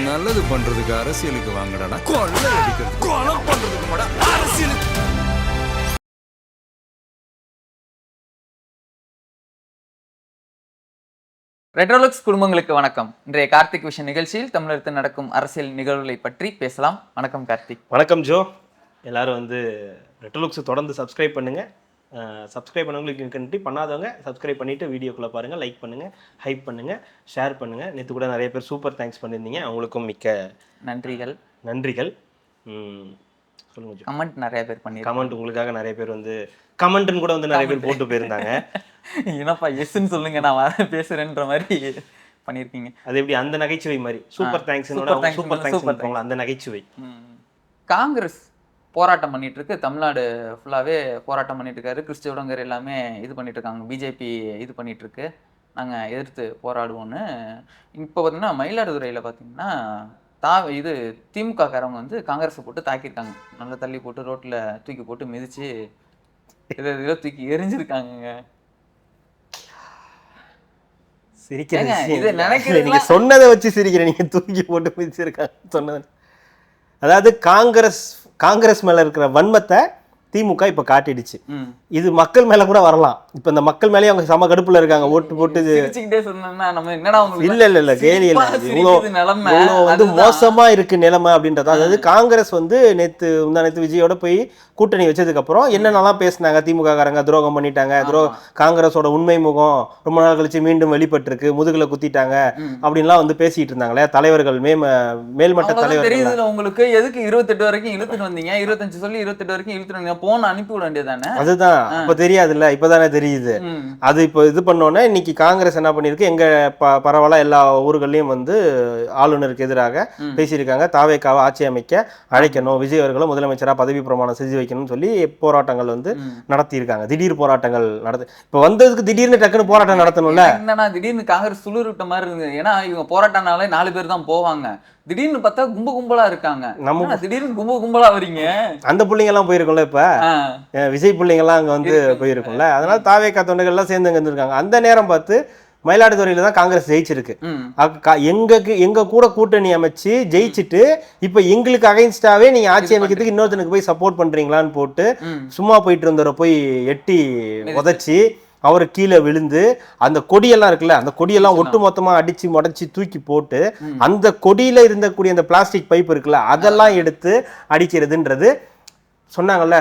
நல்லது பண்றதுக்கு அரசியலுக்கு வாங்கடா, கொள்ளை அடிக்கிறது கொலை பண்றதுக்கு மாடா அரசியலுக்கு. ரெட்ரோலுக்ஸ் குடும்பங்களுக்கு வணக்கம். இன்றைய கார்த்திக் விஷன் நிகழ்ச்சியில் தமிழகத்தில் நடக்கும் அரசியல் நிகழ்வுகளை பற்றி பேசலாம். வணக்கம் கார்த்திக். வணக்கம் ஜோ. எல்லாரும் ரெட்ரோலுக்ஸ் தொடர்ந்து சப்ஸ்கிரைப் பண்ணுங்க. சப்ஸ்கிரைப் பண்ணவங்களுக்கு கண்டி பண்ணாதவங்க சப்ஸ்கிரைப் பண்ணிட்டு வீடியோக்குள்ள பாருங்க, லைக் பண்ணுங்க, ஹைப் பண்ணுங்க, ஷேர் பண்ணுங்க. நேற்று கூட நிறைய பேர் சூப்பர் தேங்க்ஸ் பண்ணியிருந்தீங்க, அவங்களுக்கும் மிக்க நன்றிகள். சொல்லுங்க ஜோ. கமெண்ட் நிறைய பேர் பண்ணி கமெண்ட் உங்களுக்காக நிறைய பேர் கமெண்ட்னு கூட நிறைய பேர் போட்டு போயிருந்தாங்க. என்னப்பா எஸ்ன்னு சொல்லுங்க நான் வர பேசுறேன்ற மாதிரி பண்ணியிருக்கீங்க. அது எப்படி அந்த நகைச்சுவை மாதிரி சூப்பர் தேங்க்ஸ் அந்த நகைச்சுவை. காங்கிரஸ் போராட்டம் பண்ணிட்டு இருக்கு, தமிழ்நாடு ஃபுல்லாவே போராட்டம் பண்ணிட்டு இருக்காரு. கிறிஸ்தவங்கர் எல்லாமே இது பண்ணிட்டு இருக்காங்க, பிஜேபி இது பண்ணிட்டு இருக்கு, நாங்க எதிர்த்து போராடுவோம்னு. இப்போ பார்த்தீங்கன்னா மயிலாடுதுறையில பார்த்தீங்கன்னா இது திமுக காரவங்க காங்கிரஸை போட்டு தாக்கியிருக்காங்க. நல்லா தள்ளி போட்டு ரோட்ல தூக்கி போட்டு மிதிச்சு இதை தூக்கி எரிஞ்சிருக்காங்க. நீங்க சொன்னதை வச்சு சிரிக்கிறேன். நீங்க தூக்கி போட்டு மிதிச்சிருக்காங்க சொன்னது. அதாவது காங்கிரஸ் மேல இருக்கிற வன்மத்தை திமுக இப்ப காட்டிடுச்சு. இது மக்கள் மேல கூட வரலாம். இப்ப இந்த மக்கள் மேலே அவங்க சம கடுப்புல இருக்காங்க. ஓட்டு போட்டு இல்ல கேலி இல்ல, மோசமா இருக்கு நிலைமை அப்படின்றது. அதாவது காங்கிரஸ் நேத்து விஜயோட போய் கூட்டணி வச்சதுக்கு அப்புறம் என்னென்னலாம் பேசினாங்க, திமுக காரங்க துரோகம் பண்ணிட்டாங்க, காங்கிரஸோட உண்மை முகம் ரொம்ப நாள் கழிச்சு மீண்டும் வெளிப்பட்டு இருக்கு, முதுகுல குத்திட்டாங்க அப்படின்லாம் பேசிட்டு இருந்தாங்களே தலைவர்கள், மேல்மட்ட தலைவர்கள். உங்களுக்கு எதுக்கு 28 வரைக்கும் இழுத்துட்டு வந்தீங்க, 25 சொல்லி 28 வரைக்கும் இழுத்துட்டு வந்தீங்க, போன் அனுப்பி விட வேண்டியதானே? அதுதான் அப்ப தெரியாதுல்ல, இப்பதானே தெரியுது. அது இப்போ இது பண்ணோன்னே இன்னைக்கு காங்கிரஸ் என்ன பண்ணிருக்கு, எங்க பரவாயில்ல எல்லா ஊர்களையும் ஆளுநருக்கு எதிராக பேசியிருக்காங்க. தாவேக்காவை ஆட்சி அமைக்க அழைக்கணும், விஜய் அவர்களும் முதலமைச்சரா பதவி பிரமாணம் செஞ்சு வைக்கணும்னு சொல்லி போராட்டங்கள் நடத்தியிருக்காங்க. திடீர் போராட்டங்கள் இப்ப வந்ததுக்கு திடீர்னு டக்குன்னு போராட்டம் நடத்தணும்ல. என்னன்னா திடீர்னு காங்கிரஸ் சுளுர் விட்ட மாதிரி இருந்தது. ஏன்னா இவங்க போராட்டம்னாலே 4 பேர் தான் போவாங்க, திடீர்னு பார்த்தா கும்பலா இருக்காங்க. நம்ம திடீர்னு கும்பலா வரீங்க. அந்த பிள்ளைங்க எல்லாம் போயிருக்கும்ல, இப்ப விஜய் பிள்ளைங்க எல்லாம் அங்க போயிருக்கும்ல. அதனால தாவேக்கா தொண்டர்கள் எல்லாம் சேர்ந்து அங்க இருந்திருக்காங்க. அந்த நேரம் பார்த்து மயிலாடுதுறையில தான் காங்கிரஸ் ஜெயிச்சிருக்கு. எங்க கூட கூட்டணி அமைச்சு ஜெயிச்சுட்டு இப்ப எங்களுக்கு அகைன்ஸ்டாவே நீங்க ஆட்சி அமைக்கிறதுக்கு இன்னொருத்தனுக்கு போய் சப்போர்ட் பண்றீங்களான்னு போட்டு சும்மா போயிட்டு இருந்தவரை போய் எட்டி உதைச்சி அவரு கீழே விழுந்து அந்த கொடியெல்லாம் இருக்குல்ல, அந்த கொடியெல்லாம் ஒட்டு மொத்தமா அடிச்சு முடைச்சி தூக்கி போட்டு அந்த கொடியில இருந்தக்கூடிய அந்த பிளாஸ்டிக் பைப் இருக்குல்ல அதெல்லாம் எடுத்து அடிக்கிறதுன்றது சொன்னாங்கல்ல.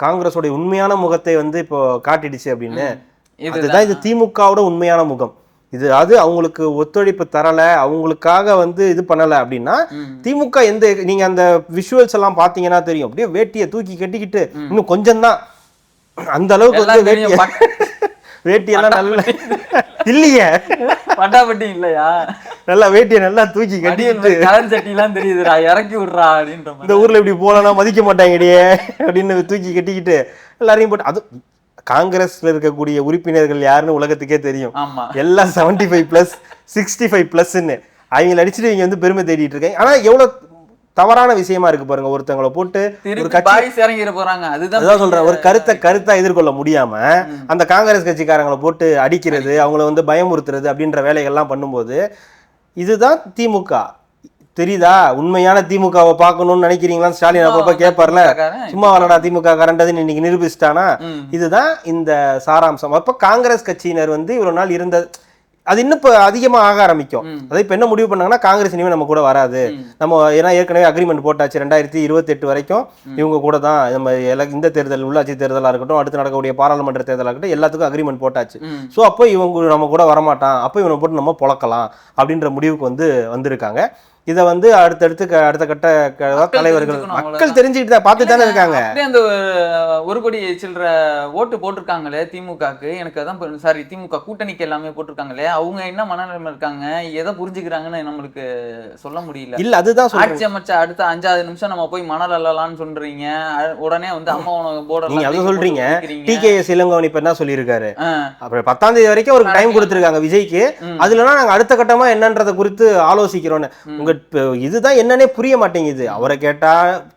காங்கிரஸோட உண்மையான முகத்தை இப்போ காட்டிடுச்சு அப்படின்னு. அதுதான் இது திமுகவோட உண்மையான முகம். இது அவங்களுக்கு ஒத்துழைப்பு தரல, அவங்களுக்காக இது பண்ணல அப்படின்னா திமுக நீங்க அந்த விஷுவல்ஸ் எல்லாம் பாத்தீங்கன்னா தெரியும். அப்படியே வேட்டியை தூக்கி கட்டிக்கிட்டு இன்னும் கொஞ்சம் தான் அந்த அளவுக்கு வேட்டியெல்லாம் நல்ல இல்லையே, பட்டாபட்டி இல்லையா, நல்லா வேட்டியை நல்லா தூக்கி கட்டிட்டு சட்டிலாம் தெரியுதுடா இறக்கி விடுறா அப்படின்ற இந்த ஊர்ல இப்படி போலாம் மதிக்க மாட்டாங்கடியே அப்படின்னு தூக்கி கட்டிக்கிட்டு எல்லாரையும் போட்டு. அது காங்கிரஸ்ல இருக்கக்கூடிய உறுப்பினர்கள் யாருன்னு உலகத்துக்கே தெரியும். எல்லாம் 75+, 65+ன்னு அவங்களை அடிச்சுட்டு இவங்க பெருமை தேடிட்டு இருக்காங்க. ஆனா எவ்வளவு தவறான விஷயமா இருக்கு பாருங்க. ஒருத்தவங்களை போட்டு ஒரு கட்சி இறங்கிட போறாங்க. அதுதான் சொல்றேன், ஒரு கருத்தா எதிர்கொள்ள முடியாம அந்த காங்கிரஸ் கட்சிக்காரங்களை போட்டு அடிக்கிறது, அவங்கள பயமுறுத்துறது அப்படின்ற வேலைகள்லாம் பண்ணும்போது இதுதான் திமுக. தெரியுதா? உண்மையான திமுகவை பார்க்கணும்னு நினைக்கிறீங்களா? ஸ்டாலின் அப்பப்ப கேட்பார்ல, சும்மா வரடா திமுக கரண்டதுன்னு இன்னைக்கு நிரூபிச்சிட்டானா. இதுதான் இந்த சாராம்சம். அப்ப காங்கிரஸ் கட்சியினர் இவ்வளவு நாள் இருந்த அது இன்னும் இப்போ அதிகமாக ஆக ஆரம்பிக்கும். அதாவது இப்போ என்ன முடிவு பண்ணாங்கன்னா காங்கிரஸ் இனிமேல் நம்ம கூட வராது, நம்ம ஏன்னா ஏற்கனவே அக்ரிமெண்ட் போட்டாச்சு 2028 வரைக்கும் இவங்க கூட தான் நம்ம இந்த தேர்தல், உள்ளாட்சி தேர்தலாக இருக்கட்டும், அடுத்து நடக்கக்கூடிய பாராளுமன்ற தேர்தலாக இருக்கட்டும், எல்லாத்துக்கும் அக்ரிமெண்ட் போட்டாச்சு. ஸோ அப்போ இவங்க நம்ம கூட வரமாட்டான், அப்போ இவனை போட்டு நம்ம பொழக்கலாம் அப்படின்ற முடிவுக்கு வந்திருக்காங்க. இதை அடுத்த கட்ட தலைவர்கள் மக்கள் தெரிஞ்சுக்கிட்டு பார்த்து தானே இருக்காங்க. அந்த 1 கோடி சில்லற ஓட்டு போட்டிருக்காங்களே திமுகக்கு, எனக்கு அதான் சாரி திமுக கூட்டணிக்கு எல்லாமே போட்டிருக்காங்களே, அவங்க என்ன மனநிலைமை இருக்காங்க, எதை புரிஞ்சுக்கிறாங்கன்னு நம்மளுக்கு சொல்ல முடியல. இல்ல அதுதான் ஆட்சி அமைச்சா அடுத்த 5வது நிமிஷம் நம்ம போய் மணல் அள்ளலாம்னு சொல்றீங்க, உடனே அம்மா போர்டு நீங்க அதை சொல்றீங்க. டிகேஎஸ் இளங்கோவன் இப்ப என்ன சொல்லியிருக்காரு, அப்புறம் 10ஆம் தேதி வரைக்கும் அவருக்கு டைம் கொடுத்திருக்காங்க விஜய்க்கு. அதுலனா நாங்க அடுத்த கட்டமா என்னன்றதை குறித்து ஆலோசிக்கிறோம். உங்க இதுதான் என்னன்னே புரிய மாட்டேங்குது. அவரை கேட்டா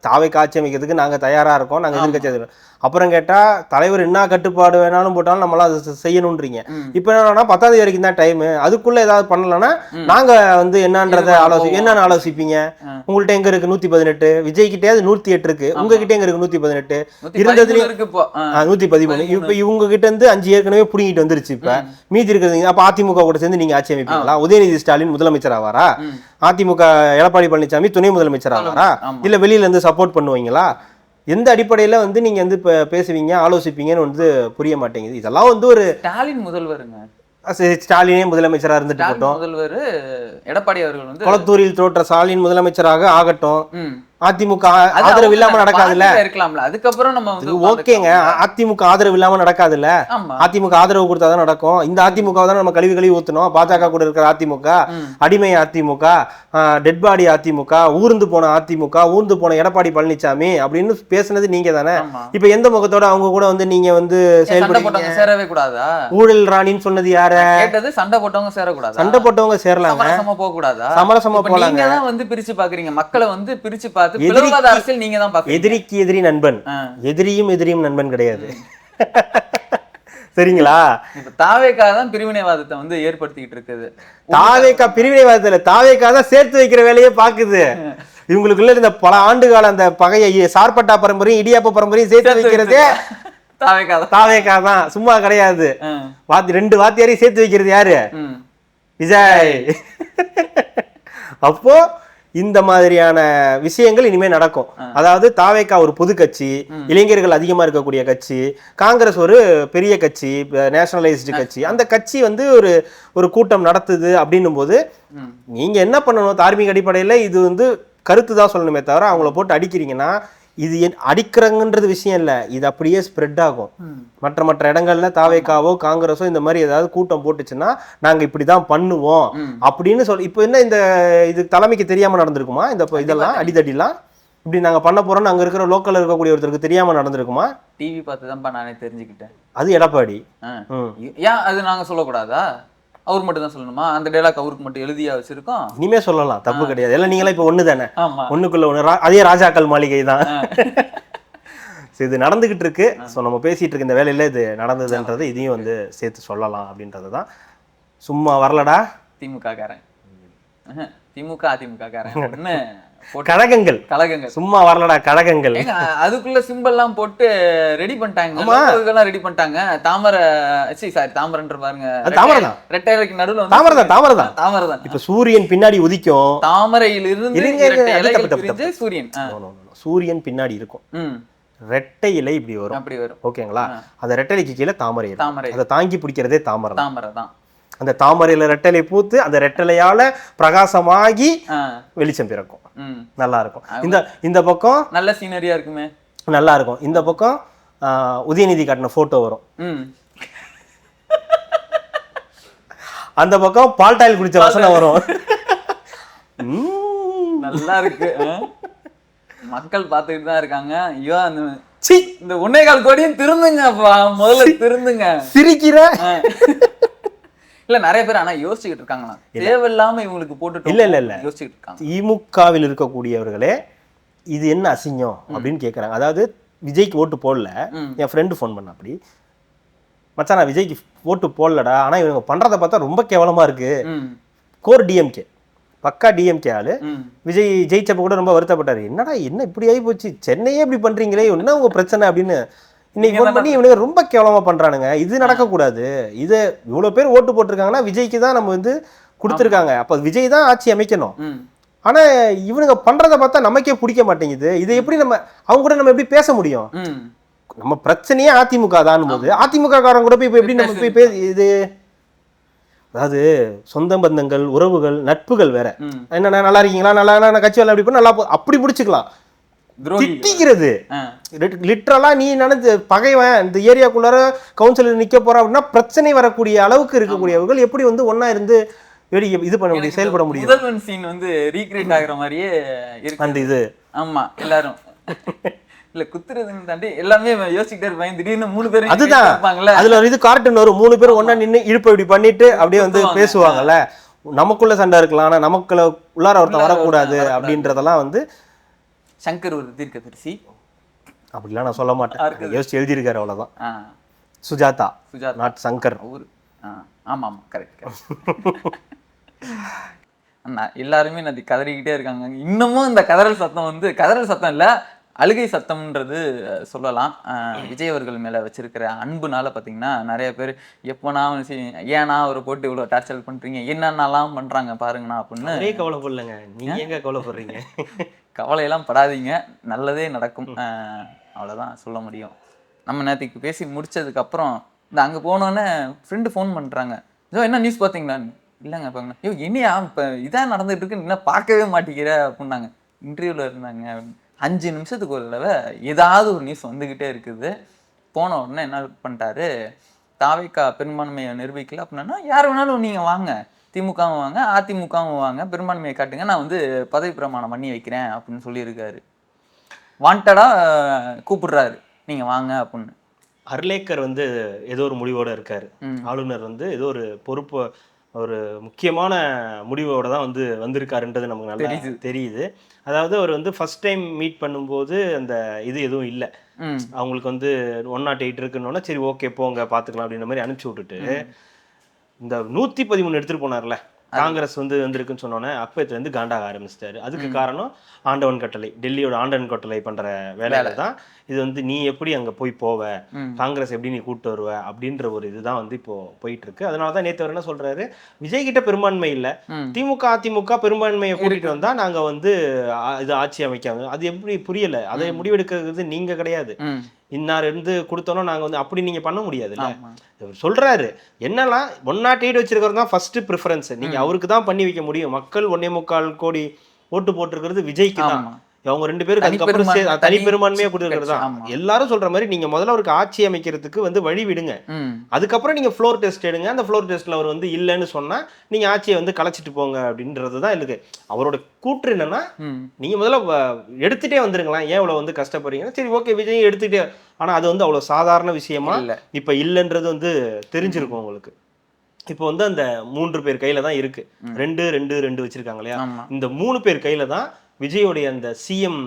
தாவைக்கு ஆட்சி அமைக்கிறதுக்கு நாங்க தயாரா இருக்கோம், நாங்க எதிர்கட்சி. அப்புறம் கேட்டா தலைவர் என்ன கட்டுப்பாடு வேணாலும் போட்டாலும் நம்மளாம் அதை செய்யணும்ன்றீங்க. இப்ப என்னன்னா 10ஆம் தேதி வரைக்கும் தான் டைம், அதுக்குள்ள ஏதாவது பண்ணலன்னா நாங்க வந்து என்னன்றத என்னன்னு ஆலோசிப்பீங்க. உங்கள்ட்ட எங்க இருக்கு 118, விஜய் கிட்டே 108 இருக்கு, உங்ககிட்ட எங்க இருக்கு 118, இருந்ததுலயும் 113. இப்ப இவங்க கிட்ட இருந்து 5 ஏற்கனவே புடிங்கிட்டு வந்துருச்சு. இப்ப மீதி இருக்கிறது அப்ப அதிமுக கூட சேர்ந்து நீங்க ஆட்சி அமைப்பீங்களா? உதயநிதி ஸ்டாலின் முதலமைச்சர் ஆவாரா? அதிமுக எடப்பாடி பழனிசாமி துணை முதலமைச்சர் ஆவாரா? இல்ல வெளியில இருந்து சப்போர்ட் பண்ணுவீங்களா? எந்த அடிப்படையில வந்து நீங்க வந்து பேசுவீங்க, ஆலோசிப்பீங்கன்னு வந்து புரிய மாட்டேங்குது. இதெல்லாம் வந்து ஒரு ஸ்டாலின் முதல்வருங்க, ஸ்டாலினே முதலமைச்சரா இருந்துட்டு போட்டோம், முதல்வர் எடப்பாடி அவர்கள் வந்து குளத்தூரில் தோற்ற ஸ்டாலின் முதலமைச்சராக ஆகட்டும். அதிமுக ஆதரவு இல்லாம நடக்காதுல்ல, இருக்கலாம்ல. அதுக்கப்புறம் நம்ம வந்து ஓகேங்க, அதிமுக ஆதரவு இல்லாம நடக்காதுல்ல. அதிமுக ஆதரவு கொடுத்தாதான் நடக்கும். இந்த அதிமுக தான் நம்ம கழுவி ஊத்தணும். பாஜக கூட இருக்கிற அதிமுக, அடிமை அதிமுக, டெட் பாடி அதிமுக, ஊர்ந்து போன அதிமுக, ஊர்ந்து போன எடப்பாடி பழனிசாமி அப்படின்னு பேசுனது நீங்க தானே. இப்ப எந்த முகத்தோட அவங்க கூட வந்து நீங்க வந்து செயல்படுறீங்க? சேரவே கூடாதா? ஊழல் ராணின்னு சொன்னது யார? கேட்டது சண்டை போட்டவங்க சேரக்கூடாது. சண்டை போட்டவங்க சேரலாங்க, சமரசமா போக கூடாதா? சமரசமா போலாங்க. நீங்க தான் வந்து பிரிச்சு பாக்குறீங்க, மக்களை வந்து பிரிச்சு பார்த்து பிளவுவாத அரசியல் நீங்க தான் பாக்குறீங்க. எதிரிக்கு எதிரி நண்பன், எதிரியும் நண்பன் கிடையாது. சரிங்களா? இப்ப தாவேகா தான் பிரிவினைவாதத்தை வந்து ஏற்படுத்திக்கிட்டு இருக்குது. தாவேகா பிரிவினைவாதத்துல தாவேகா தான் சேர்த்து வைக்கிற வேலையே பாக்குது. இவங்களுக்குள்ள இந்த பல ஆண்டு கால அந்த பகையை சார்பட்டா பரம்பரையும் இடியாப்ப பரம்பரையும் சேர்த்து வைக்கிறதே தாவேகா தான், சும்மா கிடையாது. 2 வாத்தியாரையும் சேர்த்து வைக்கிறது யாரு? விஜய். அப்போ இந்த மாதிரியான விஷயங்கள் இனிமே நடக்கும். அதாவது தாவேகா ஒரு பொது கட்சி, இளைஞர்கள் அதிகமா இருக்கக்கூடிய கட்சி, காங்கிரஸ் ஒரு பெரிய கட்சி, நேஷனலைஸ்டு கட்சி. அந்த கட்சி வந்து ஒரு கூட்டம் நடத்துது அப்படின்னும் போது நீங்க என்ன பண்ணணும்? தார்மீக அடிப்படையில இது வந்து கருத்து தான் சொல்லணுமே தவிர அவங்கள போட்டு அடிக்கிறீங்கன்னா, இது அடிக்கிறங்கன்றது விஷயம் இல்லை, இது அப்படியே ஸ்ப்ரெட் ஆகும். மற்ற இடங்கள்ல தாவேகாவோ காங்கிரஸோ இந்த மாதிரி ஏதாவது கூட்டம் போட்டுச்சுன்னா நாங்க இப்படிதான் பண்ணுவோம் அப்படின்னு சொல்லி, இப்போ என்ன இந்த இது தலைமைக்கு தெரியாம நடந்திருக்குமா? இந்த இதெல்லாம் அடிதடிலாம் இப்படி நாங்க பண்ண போறோம்னு அங்க இருக்கிற லோக்கல்ல இருக்கக்கூடிய ஒருத்தருக்கு தெரியாம நடந்திருக்குமா? டிவி பார்த்து தான்ப்பா நானே தெரிஞ்சுக்கிட்டேன். அது எடப்பாடி. ஏன் அது நாங்க சொல்லக்கூடாதா? அவர் மட்டும் தான் சொல்லணுமா? அந்த டைலாக் அவருக்கு மட்டும் எழுதியா வச்சிருக்கோம்? இனிமே சொல்லலாம், தப்பு கிடையாது. எல்லாம் நீங்களா இப்ப ஒண்ணு தானே, ஒண்ணுக்குள்ள ஒண்ணு, அதே ராஜாக்கள் மாளிகை தான். இது நடந்துகிட்டு இருக்கு. ஸோ நம்ம பேசிட்டு இருக்க இந்த வேலையில இது நடந்ததுன்றது இதையும் வந்து சேர்த்து சொல்லலாம் அப்படின்றது தான். சும்மா வரலடா திமுக காரன், திமுக அதிமுக காரன் கழகங்கள், சும்மா வரலடா கழகங்கள். அதுக்குள்ள சிம்பிள் எல்லாம் போட்டு ரெடி பண்ணிட்டாங்க, ரெடி பண்ணிட்டாங்க. தாமரை, சாரி தாமரைன்ற பாருங்க, ரெட்டைக்கு நடுவுல தாமரை தான். இப்ப சூரியன் பின்னாடி உதிக்கும், தாமரையில் இருந்து சூரியன், சூரியன் பின்னாடி இருக்கும், ரெட்டை இலை இப்படி வரும், அப்படி வரும். ஓகேங்களா? அந்த ரெட்டைலைக்கு கீழே தாமரை, அதை தாங்கி பிடிக்கிறதே தாமரை தான். அந்த தாமரையில ரெட்டலை பூத்து அந்த ரெட்டலையால பிரகாசமாகி வெளிச்சம் பிறக்கும், நல்லா இருக்கும். இந்த பக்கம் நல்ல சீனரியா இருக்குமே, நல்லா இருக்கும். இந்த பக்கம் உதயநிதி காட்டின போட்டோ வரும், அந்த பக்கம் பால்டாயில் குடிச்ச வசனம் வரும். நல்லா இருக்கு. மக்கள் பார்த்துக்கிட்டு தான் இருக்காங்க. ஐயோ இந்த 1.25 கோடியும் திருந்துங்கப்பா, முதல்ல திருந்துங்க. சிரிக்கிற இல்ல நிறைய பேர் ஆனா யோசிச்சுக்கிட்டு இருக்காங்களா, தேவையில்லாம இவங்களுக்கு போட்டு இல்ல யோசிச்சுட்டு இருக்காங்க. திமுகவில் இருக்கக்கூடியவர்களே இது என்ன அசிங்கம் அப்படின்னு கேட்கறாங்க. அதாவது விஜய்க்கு ஓட்டு போடல, என் ஃப்ரெண்டு ஃபோன் பண்ண, அப்படி மச்சான் நான் விஜய்க்கு ஓட்டு போடலடா, ஆனா இவங்க பண்றதை பார்த்தா ரொம்ப கேவலமா இருக்கு. கோர் டிஎம்கே, பக்கா டிஎம்கே ஆளு. விஜய் ஜெயிச்சப்ப கூட ரொம்ப வருத்தப்பட்டாரு, என்னடா என்ன இப்படி ஆகி போச்சு, சென்னையே இப்படி பண்றீங்களே, என்ன உங்க பிரச்சனை அப்படின்னு. இன்னைக்கு ஃபோன் பண்ணி இவனுக்கு ரொம்ப கேவலமா பண்றானுங்க, இது நடக்கக்கூடாது. இது இவ்வளவு பேர் ஓட்டு போட்டிருக்காங்கன்னா விஜய்க்கு தான் நம்ம வந்து கொடுத்துருக்காங்க, அப்ப விஜய் தான் ஆட்சி அமைக்கணும். ஆனா இவனுங்க பண்றதை பார்த்தா நமக்கே பிடிக்க மாட்டேங்குது. இதை எப்படி நம்ம அவங்க கூட நம்ம எப்படி பேச முடியும்? நம்ம பிரச்சனையே அதிமுக தான் போது அதிமுக காரங்க கூட போய் எப்படி நம்ம போய் இது, அதாவது சொந்த பந்தங்கள், உறவுகள், நட்புகள் வேற. என்ன நல்லா இருக்கீங்களா, நல்லா கட்சி வேலை அப்படி நல்லா அப்படி பிடிச்சிக்கலாம். திட்டிக்கிறது லிட்டரலா நீ நினைச்சு பகைவன் இந்த ஏரியாக்குள்ளார கவுன்சிலர் நிக்க போற அப்படின்னா பிரச்சனை வரக்கூடிய அளவுக்கு இருக்கக்கூடியவர்கள் எப்படி வந்து ஒன்னா இருந்து இது பண்ண முடியும், செயல்பட முடியும். முதல்வன் சீன் வந்து ரீக்ரியேட் ஆகுற மாதிரியே இருக்கு அந்த இது. ஆமா, எல்லாரும் இல்ல குத்துறதுன்னு தாண்டி எல்லாமே யோசிச்சுட்டே இருப்பாங்க. திடீர்னு 3 பேரும் அதுதான் இருப்பாங்கல்ல, அதுல இது கார்ட்டூன் வரும், 3 பேரும் ஒன்னா நின்று இழுப்ப இப்படி பண்ணிட்டு அப்படியே வந்து பேசுவாங்கல்ல. நமக்குள்ள சண்டை இருக்கலாம், ஆனா நமக்குள்ள உள்ளார ஒருத்தன் வரக்கூடாது அப்படின்றதெல்லாம் வந்து சங்கர் ஒரு தீர்க்கதரிசி அப்படிலாம் நான் சொல்ல மாட்டேன், யோசிச்சு எழுதியிருக்காரு அவ்வளவுதான். சுஜாதா நாட் சங்கர். ஆமா கரெக்ட். அண்ணா எல்லாருமே நான் கதறிக்கிட்டே இருக்காங்க. இன்னமும் இந்த கதறல் சத்தம் வந்து கதறல் சத்தம் இல்லை, அழுகை சத்தம்ன்றது சொல்லலாம். விஜய் அவர்கள் மேலே வச்சிருக்கிற அன்புனால பார்த்தீங்கன்னா நிறைய பேர் எப்போனா ஏன்னா அவரை போட்டு இவ்வளோ டார்ச்சர் பண்ணுறீங்க, என்னென்னலாம் பண்ணுறாங்க பாருங்கண்ணா அப்படின்னு. நிறைய கவலைப்படலைங்க, நீங்கள் எங்கே கவலைப்படுறீங்க? கவலையெல்லாம் படாதீங்க, நல்லதே நடக்கும், அவ்வளோதான் சொல்ல முடியும். நம்ம நேற்றுக்கு பேசி முடிச்சதுக்கப்புறம் இந்த அங்கே போனோன்னே ஃப்ரெண்டு ஃபோன் பண்ணுறாங்க, ஏதோ என்ன நியூஸ் பார்த்தீங்களா? இல்லைங்க பாருங்க. ஐயோ என்னையா இப்போ இதான் நடந்துகிட்டு இருக்கு, இன்னும் பார்க்கவே மாட்டேங்கிற அப்படின்னாங்க. இன்டர்வியூவில் இருந்தாங்க. 5 நிமிஷத்துக்கு ஒரு தடவை ஏதாவது ஒரு நியூஸ் வந்துக்கிட்டே இருக்குது. போன உடனே என்ன பண்ணிட்டாரு, தாவேக்கா பெரும்பான்மையை நிரூபிக்கல அப்படின்னா யார் வேணாலும் நீங்கள் வாங்க, திமுகவும் வாங்க அதிமுகவும் வாங்க, பெரும்பான்மையை காட்டுங்க, நான் வந்து பதவி பிரமாணம் பண்ணி வைக்கிறேன் அப்படின்னு சொல்லியிருக்காரு. வாண்டடாக கூப்பிடுறாரு, நீங்கள் வாங்க அப்படின்னு. அர்லேக்கர் வந்து ஏதோ ஒரு முடிவோடு இருக்காரு. ஆளுநர் வந்து ஏதோ ஒரு பொறுப்பு, ஒரு முக்கியமான முடிவோட தான் வந்து வந்திருக்காருன்றது நமக்கு நல்லா தெரியுது. அதாவது அவர் வந்து ஃபர்ஸ்ட் டைம் மீட் பண்ணும்போது அந்த இது எதுவும் இல்லை, அவங்களுக்கு வந்து 108 இருக்குன்னு, சரி ஓகே போங்க பார்த்துக்கலாம் அப்படின்ற மாதிரி அனுப்பிச்சி விட்டுட்டு இந்த 113 எடுத்துகிட்டு போனார்ல, காங்கிரஸ் வந்து வந்திருக்குன்னு சொன்னோன்னே அப்பத்துலேருந்து காண்டாக ஆரம்பிச்சிட்டாரு. அதுக்கு காரணம் ஆண்டவன் கட்டளை, டெல்லியோட ஆண்டவன் கட்டளை பண்ணுற வேலையில தான் இது வந்து நீ எப்படி அங்கே போய் போவ, காங்கிரஸ் எப்படி நீ கூப்பிட்டு வருவ அப்படின்ற ஒரு இதுதான் வந்து இப்போ போயிட்டு இருக்கு. அதனால தான் நேற்று என்ன சொல்றாரு, விஜய் கிட்ட பெரும்பான்மை இல்லை, திமுக அதிமுக பெரும்பான்மையை கூட்டிட்டு வந்தா நாங்க வந்து இது ஆட்சி அமைக்காங்க, அது எப்படி புரியல, அதை முடிவெடுக்கிறது நீங்க கிடையாது, இன்னார் இருந்து கொடுத்தோன்னா நாங்க வந்து அப்படி நீங்க பண்ண முடியாதுல்ல. சொல்றாரு என்னெல்லாம் 108 வச்சிருக்கிறது தான் ஃபர்ஸ்ட் ப்ரிஃபரன்ஸ், நீங்க அவருக்கு தான் பண்ணி வைக்க முடியும். மக்கள் 1.25 கோடி ஓட்டு போட்டிருக்கிறது விஜய்க்கு தான், அவங்க 2 பேருக்கு அதுக்கப்புறம் தனி பெரும்பான்மையா கொடுத்துருக்கிறது தான். எல்லாரும் சொல்ற மாதிரி நீங்க முதல்ல அவருக்கு ஆட்சி அமைக்கிறதுக்கு வந்து வழி விடுங்க, அதுக்கப்புறம் நீங்க ஃப்ளோர் டெஸ்ட் எடுங்க, அந்த ஃப்ளோர் டெஸ்ட்ல அவர் வந்து இல்லைன்னு சொன்னா நீங்க ஆட்சியை வந்து கலைச்சிட்டு போங்க அப்படின்றதுதான் இருக்கு. அவரோட கூற்று என்னன்னா, நீங்க முதல்ல எடுத்துட்டே வந்துருங்களா, ஏன் இவ்வளவு வந்து கஷ்டப்படுறீங்க, சரி ஓகே விஜய் எடுத்துட்டே, ஆனா அது வந்து அவ்வளவு சாதாரண விஷயமா இப்ப இல்லைன்றது வந்து தெரிஞ்சிருக்கும் உங்களுக்கு. இப்போ வந்து அந்த 3 பேர் கையில தான் இருக்கு, 2 வச்சிருக்காங்க இல்லையா, இந்த 3 பேர் கையில தான் விஜயோடைய அந்த சிஎம்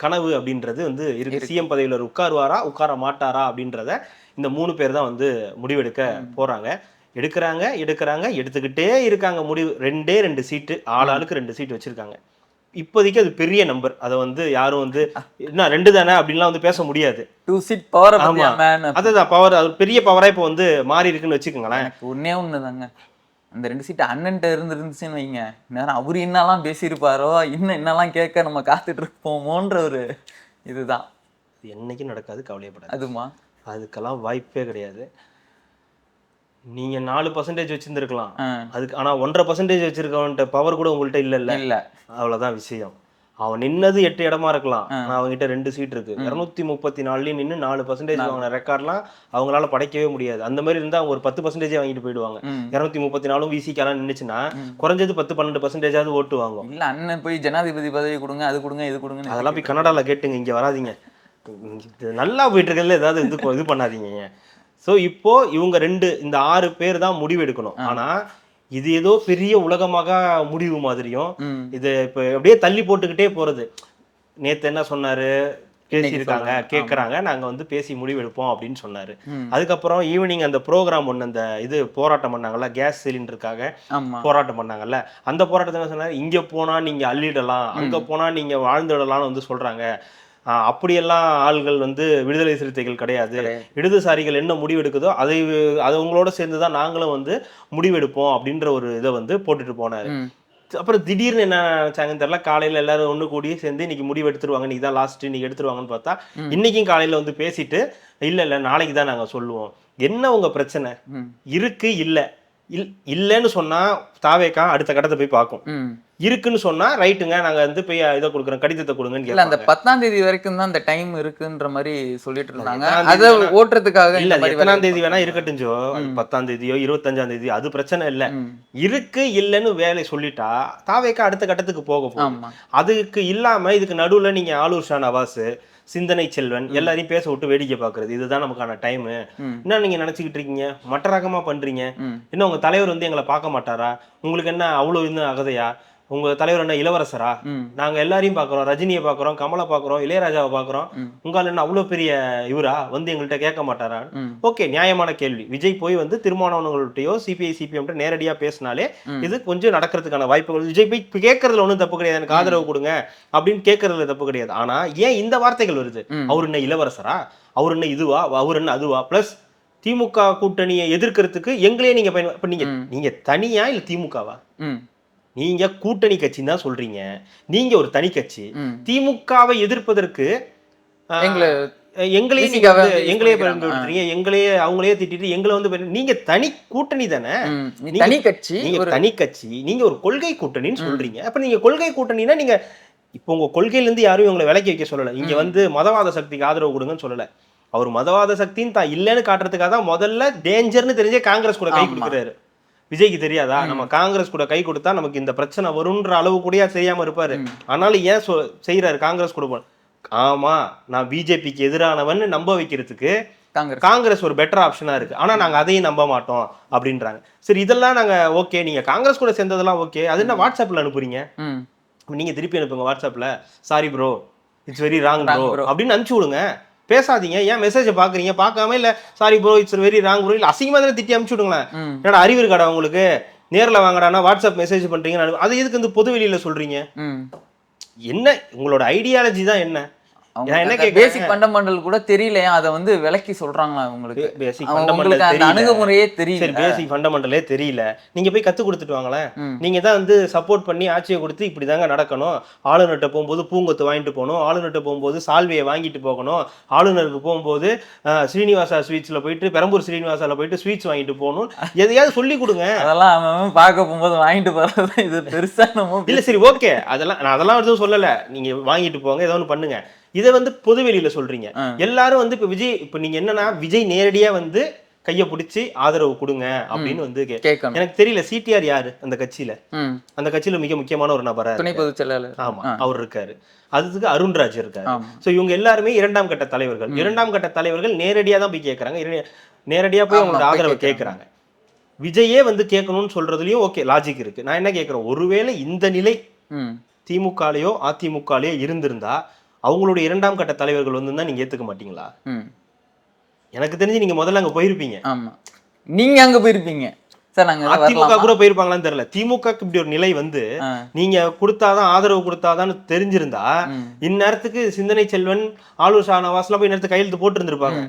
கனவு அப்படின்றது வந்து இருக்கு. சிஎம் பதவியில் உட்காருவாரா உட்கார மாட்டாரா அப்படின்றத இந்த 3 பேர் தான் வந்து முடிவெடுக்க போறாங்க. எடுத்துக்கிட்டே இருக்காங்க முடிவு. 2 சீட்டு, ஆளாளுக்கு 2 சீட்டு வச்சிருக்காங்க. இப்போதைக்கு அது பெரிய நம்பர், அதை வந்து யாரும் வந்து என்ன 2 தானே அப்படின்லாம் வந்து பேச முடியாது. 2 சீட் பவர், அதுதான் பவர், அது பெரிய பவரா இப்போ வந்து மாறி இருக்குன்னு வச்சுக்கோங்களேன். ஒண்ணுதாங்க, அந்த 2 சீட்டு அண்ணன்ட்ட இருந்துச்சுன்னு வைங்க, நேரம் அவரு என்னெல்லாம் பேசியிருப்பாரோ, என்னெல்லாம் கேட்க நம்ம காத்துட்டு இருப்போமோன்ற ஒரு இதுதான். என்னைக்கும் நடக்காது, கவலையப்படாது. அதுமா அதுக்கெல்லாம் வாய்ப்பே கிடையாது. நீங்க 4% வச்சிருந்துருக்கலாம் அதுக்கு, ஆனா 1.5% வச்சிருக்கவன்ட்ட பவர் கூட உங்கள்கிட்ட இல்ல, அவ்வளவுதான் விஷயம். அவன் நின்னது 8 இடமா இருக்கலாம், ஆனா அவங்ககிட்ட 2 சீட் இருக்கு. 234 நின்று 4% வாங்கின ரெக்கார்ட்லாம் அவங்களால படைக்கவே முடியாது. அந்த மாதிரி இருந்தா அவங்க ஒரு 10% வாங்கிட்டு போயிடுவாங்க. 234 விசிக்காலாம் நின்னுச்சுன்னா குறைஞ்சது 10-12% ஓட்டு வாங்கும். இல்ல அண்ணன் போய் ஜனாதிபதி பதவி கொடுங்க, அது கொடுங்க, இது கொடுங்க, அதெல்லாம் போய் கனடால கேட்டுங்க, இங்க வராதிங்க. நல்லா போயிட்டு இருக்கிறதுல ஏதாவது இது பண்ணாதீங்க. ஸோ இப்போ இவங்க 2 இந்த 6 பேர் தான் முடிவு எடுக்கணும். ஆனா இது ஏதோ பெரிய உலகமாக முடிவு மாதிரியும் இது இப்ப அப்படியே தள்ளி போட்டுக்கிட்டே போறது. நேத்து என்ன சொன்னாரு, பேசியிருக்காங்க, கேட்கறாங்க, நாங்க வந்து பேசி முடிவு எடுப்போம் அப்படின்னு சொன்னாரு. அதுக்கப்புறம் ஈவினிங் அந்த ப்ரோக்ராம் ஒண்ணு, அந்த இது போராட்டம் பண்ணாங்கல்ல, கேஸ் சிலிண்டருக்காக போராட்டம் பண்ணாங்கல்ல, அந்த போராட்டத்தை என்ன சொன்னாரு, இங்க போனா நீங்க அள்ளிடலாம், அங்க போனா நீங்க வாழ்ந்துடலாம்னு வந்து சொல்றாங்க. அப்படியெல்லாம் ஆள்கள் வந்து விடுதலை சிறுத்தைகள் கிடையாது, இடதுசாரிகள் என்ன முடிவெடுக்குதோ அதை உங்களோட சேர்ந்துதான் நாங்களும் வந்து முடிவெடுப்போம் அப்படின்ற ஒரு இதை வந்து போட்டுட்டு போனாரு. அப்புறம் திடீர்னு என்ன நினைச்சாங்கன்னு தெரியல, காலையில எல்லாரும் ஒண்ணு கூடி சேர்ந்து இன்னைக்கு முடிவு எடுத்துருவாங்க, இன்னைக்கு தான் லாஸ்ட், இன்னைக்கு எடுத்துருவாங்கன்னு பார்த்தா இன்னைக்கும் காலையில வந்து பேசிட்டு இல்ல நாளைக்கு தான் நாங்க சொல்லுவோம். என்ன உங்க பிரச்சனை இருக்கு? இல்லைன்னு சொன்னா தாவேக்கா அடுத்த கட்டத்தை போய் பார்க்கும். இருக்குன்னு சொன்னா ரைட்டுங்க, நாங்க வந்து போய் இதை கொடுக்குறோம், கடிதத்தை கொடுங்கன்னு இல்ல. அந்த கேட்பாங்க. 10ஆம் தேதி வரைக்கும் தான் அந்த டைம் இருக்குன்ற மாதிரி சொல்லிட்டு இருந்தாங்க. அதை ஓட்டுறதுக்காக இல்ல, எத்தனாம் தேதி வேணா இருக்கட்டும் ஜோ, 10ஆம் தேதியோ 25ஆம் தேதி அது பிரச்சனை இல்ல. இருக்கு இல்லன்னு வேலை சொல்லிட்டா தாவேக்கா அடுத்த கட்டத்துக்கு போக போகும். அதுக்கு இல்லாம இதுக்கு நடுவுல நீங்க ஆலூர் ஷா நவாஸ், சிந்தனை செல்வன் எல்லாரையும் பேச விட்டு வேடிக்கை பாக்குறது, இதுதான் நமக்கான டைம். என்ன நீங்க நினைச்சுக்கிட்டு இருக்கீங்க, மற்ற ரகமா பண்றீங்க? என்ன உங்க தலைவர் வந்து எங்களை பார்க்க மாட்டாரா? உங்களுக்கு என்ன அவ்வளவு இன்னும் அகதையா? உங்க தலைவர் என்ன இளவரசரா? நாங்க எல்லாரையும் பாக்குறோம், ரஜினியை பாக்குறோம், கமலை பாக்குறோம், இளையராஜாவை பாக்குறோம். உங்களால என்ன அவ்வளவு பெரிய இவரா வந்து எங்கள்கிட்ட கேட்க மாட்டாரா? ஓகே, நியாயமான கேள்வி. விஜய் போய் வந்து திருமாவளவன்கள்ட்டயோ சிபிஐ சிபிஎம் நேரடியா பேசினாலே இது கொஞ்சம் நடக்கிறதுக்கான வாய்ப்புகள். விஜய் போய் கேட்கறதுல ஒன்றும் தப்பு கிடையாது, எனக்கு ஆதரவு கொடுங்க அப்படின்னு கேட்கறதுல தப்பு கிடையாது. ஆனா ஏன் இந்த வார்த்தைகள் வருது? அவர் என்ன இளவரசரா, அவர் என்ன இதுவா, அவர் என்ன அதுவா? பிளஸ் திமுக கூட்டணியை எதிர்க்கிறதுக்கு எங்களையே நீங்க இப்ப நீங்க தனியா இல்ல திமுகவா? நீங்க கூட்டணி கட்சின்னு தான் சொல்றீங்க. நீங்க ஒரு தனி கட்சி. திமுகவை எதிர்ப்பதற்கு எங்களையே பயன்படுத்துறீங்க, எங்களையே அவங்களே திட்டிட்டு எங்களை வந்து நீங்க தனி கூட்டணி தானே, தனி கட்சி. நீங்க தனி கட்சி, நீங்க ஒரு கொள்கை கூட்டணின்னு சொல்றீங்க. அப்ப நீங்க கொள்கை கூட்டணினா நீங்க இப்போ உங்க கொள்கையில இருந்து யாரும் இவங்களை விலக்கி வைக்க சொல்லல. இங்க வந்து மதவாத சக்திக்கு ஆதரவு கொடுங்கன்னு சொல்லல. அவர் மதவாத சக்தின்னு தான் இல்லைன்னு காட்டுறதுக்காக தான் முதல்ல டேஞ்சர்னு தெரிஞ்சே காங்கிரஸ் கூட கை கொடுக்குறாரு. விஜய்க்கு தெரியாதா நம்ம காங்கிரஸ் கூட கை கொடுத்தா நமக்கு இந்த பிரச்சனை வரும்ன்ற அளவு கூட தெரியாம இருப்பாரு. ஆனாலும் ஏன் செய்யறாரு காங்கிரஸ் கூட? ஆமா, நான் பிஜேபிக்கு எதிரானவன் நம்ப வைக்கிறதுக்கு காங்கிரஸ் ஒரு பெட்டர் ஆப்ஷனா இருக்கு. ஆனா நாங்க அதையும் நம்ப மாட்டோம் அப்படின்றாங்க. சரி, இதெல்லாம் நாங்க ஓகே, நீங்க காங்கிரஸ் கூட சேர்ந்ததெல்லாம் ஓகே, அது என்ன வாட்ஸ்அப்ல அனுப்புறீங்க? நீங்க திருப்பி அனுப்புங்க வாட்ஸ்அப்ல, sorry bro, it's very wrong bro அப்படின்னு அனுப்பிச்சு விடுங்க. பேசாதீங்க. ஏன் மெசேஜை பாக்குறீங்க? பார்க்காம இல்ல sorry bro it's very wrong bro இல்ல அசிங்கமா தானே திட்டி அனுப்பிச்சு விடுங்களேன். என்னடா அறிவு இருக்காடா உங்களுக்கு? நேரில் வாங்கடானா வாட்ஸ்அப் மெசேஜ் பண்றீங்க, அது எதுக்கு இந்த பொது வெளியில சொல்றீங்க? என்ன உங்களோட ஐடியாலஜி தான் என்ன? பேசிக் ஃபண்டமெண்டல் கூட தெரியலையா, அதை வந்து விளக்கி சொல்றாங்களா உங்களுக்கு? பேசிக் ஃபண்டமெண்டல் அந்த அணுகுமுறையே தெரியல. பேசிக் ஃபண்டமெண்டலே தெரியல. நீங்க போய் கத்து கொடுத்துட்டு வாங்களேன். நீங்க தான் வந்து சப்போர்ட் பண்ணி ஆட்சியை கொடுத்து இப்படிதாங்க நடக்கணும், ஆளுநர்கிட்ட போகும்போது பூங்கொத்து வாங்கிட்டு போகணும், ஆளுநர்கிட்ட போகும்போது சால்வையை வாங்கிட்டு போகணும், ஆளுநருக்கு போகும்போது ஸ்ரீனிவாசா ஸ்வீட்ஸ்ல போயிட்டு பெரம்பூர் ஸ்ரீனிவாசால போயிட்டு ஸ்வீட்ஸ் வாங்கிட்டு போகணும், எதையாவது சொல்லி கொடுங்க. அதெல்லாம் அவன் பார்க்க போகும்போது வாங்கிட்டு போறது இது பெருசா இல்ல. சரி ஓகே, அதெல்லாம் எதுவும் சொல்லல, நீங்க வாங்கிட்டு போங்க, ஏதோ ஒன்று பண்ணுங்க. இதை வந்து பொது வெளியில சொல்றீங்க. எல்லாரும் வந்து இப்ப விஜய், இப்ப நீங்க என்னன்னா விஜய் நேரடியா வந்து கைய பிடிச்சி ஆதரவு கொடுங்க அப்படின்னு வந்து எனக்கு தெரியல. சிடிஆர் யாரு அந்த கட்சியில? அந்த கட்சியில மிக முக்கியமான ஒரு நபரா துணை பொதுச் செயலாளர். ஆமா, அவர் இருக்காரு. அதுக்கு அருண்ராஜ் இருக்காரு. சோ இவங்க எல்லாருமே இரண்டாம் கட்ட தலைவர்கள். இரண்டாம் கட்ட தலைவர்கள் நேரடியா தான் போய் கேட்கறாங்க, நேரடியா போய் அவங்களோட ஆதரவை கேட்கறாங்க. விஜயே வந்து கேட்கணும்னு சொல்றதுலயும் ஓகே லாஜிக் இருக்கு. நான் என்ன கேட்கிறேன், ஒருவேளை இந்த நிலை திமுகலயோ அதிமுகலயோ இருந்திருந்தா அவங்களுடைய இரண்டாம் கட்ட தலைவர்கள் வந்து நீங்க ஏத்துக்க மாட்டீங்களா? எனக்கு தெரிஞ்சு நீங்க முதல்ல அங்க போயிருப்பீங்க. ஆமா, நீங்க அங்க போயிருப்பீங்க சார். நாங்க அதிமுக கூட போயிருப்பாங்களான்னு தெரியல. திமுக இப்படி ஒரு நிலை வந்து நீங்க கொடுத்தாதான் ஆதரவு கொடுத்தாதான்னு தெரிஞ்சிருந்தா இந்நேரத்துக்கு சிந்தனை செல்வன், ஆலூர் ஷா நவாஸ்லாம் போய் நேரத்துக்கு கையெழுத்து போட்டு இருந்திருப்பாங்க.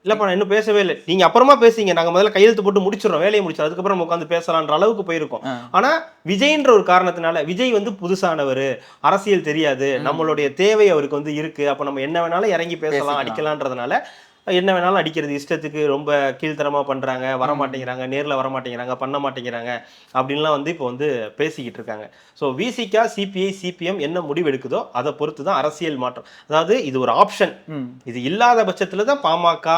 இல்லப்பா நான் இன்னும் பேசவே இல்லை, நீங்க அப்புறமா பேசுங்க, நாங்க முதல்ல கையெழுத்து போட்டு முடிச்சிடறோம், வேலையை முடிச்சோம், அதுக்கப்புறம் உட்காந்து பேசலான்ற அளவுக்கு போயிருக்கோம். ஆனா விஜய்ன்ற ஒரு காரணத்தினால, விஜய் வந்து புதுசானவர், அரசியல் தெரியாது, நம்மளுடைய தேவை அவருக்கு வந்து இருக்கு, அப்ப நம்ம என்ன வேணாலும் இறங்கி பேசலாம், அடிக்கலான்றதுனால என்ன வேணாலும் அடிக்கிறது இஷ்டத்துக்கு ரொம்ப கீழ்த்தரமா பண்றாங்க, வரமாட்டேங்கிறாங்க, நேரில் வரமாட்டேங்கிறாங்க, பண்ண மாட்டேங்கிறாங்க அப்படின்லாம் வந்து இப்போ வந்து பேசிக்கிட்டு இருக்காங்க. ஸோ விசிகா சிபிஐ சிபிஎம் என்ன முடிவு எடுக்குதோ அதை பொறுத்து தான் அரசியல் மாற்றம். அதாவது இது ஒரு ஆப்ஷன், இது இல்லாத பட்சத்துல தான் பாமக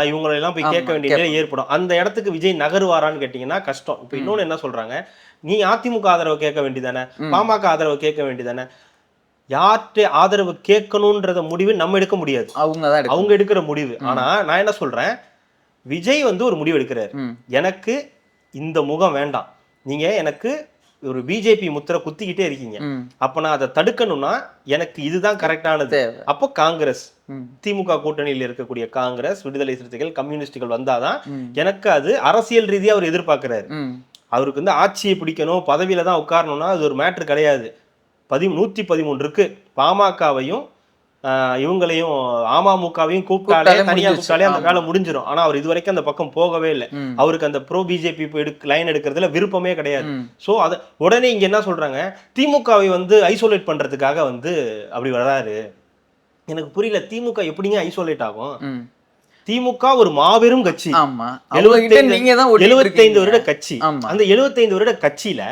இவங்களெல்லாம் போய் கேட்க வேண்டிய நிலை ஏற்படும். அந்த இடத்துக்கு விஜய் நகருவாரான்னு கேட்டீங்கன்னா கஷ்டம். இப்போ இன்னொன்னு என்ன சொல்றாங்க, நீ அதிமுக ஆதரவு கேட்க வேண்டியதானே, பாமக ஆதரவு கேட்க வேண்டியதானே. யார்கிட்ட ஆதரவு கேட்கணும்ன்றத முடிவு நம்ம எடுக்க முடியாது, அவங்க எடுக்கிற முடிவு. ஆனா நான் என்ன சொல்றேன், விஜய் வந்து ஒரு முடிவு எடுக்கிறாரு, எனக்கு இந்த முகம் வேண்டாம், நீங்க எனக்கு ஒரு பிஜேபி முத்திரை குத்திக்கிட்டே இருக்கீங்க, அப்ப நான் அதை தடுக்கணும்னா எனக்கு இதுதான் கரெக்டானது. அப்போ காங்கிரஸ், திமுக கூட்டணியில் இருக்கக்கூடிய காங்கிரஸ், விடுதலை சிறுத்தைகள், கம்யூனிஸ்டுகள் வந்தாதான் எனக்கு அது அரசியல் ரீதியா அவர் எதிர்பார்க்கிறாரு. அவருக்கு வந்து ஆட்சியை பிடிக்கணும், பதவியில தான் உட்காரணும்னா அது ஒரு மேட்ரு கிடையாது. 113 இருக்கு. பாமகவையும் இவங்களையும் அமமுகவையும் கூப்பிட்டாலே, தனியா கூப்பிட்டாலே அந்த வேலை முடிஞ்சிடும். ஆனா அவர் இது வரைக்கும் அந்த பக்கம் போகவே இல்லை. அவருக்கு அந்த ப்ரோ பிஜேபி லைன் எடுக்கிறதுல விருப்பமே கிடையாது. சோ அத உடனே இங்க என்ன சொல்றாங்க, திமுகவை வந்து ஐசோலேட் பண்றதுக்காக வந்து அப்படி வர்றாரு. எனக்கு புரியல, திமுக எப்படிங்க ஐசோலேட் ஆகும்? திமுக ஒரு மாபெரும் கட்சி, 75 வருட கட்சி. அந்த 75 வருட கட்சியில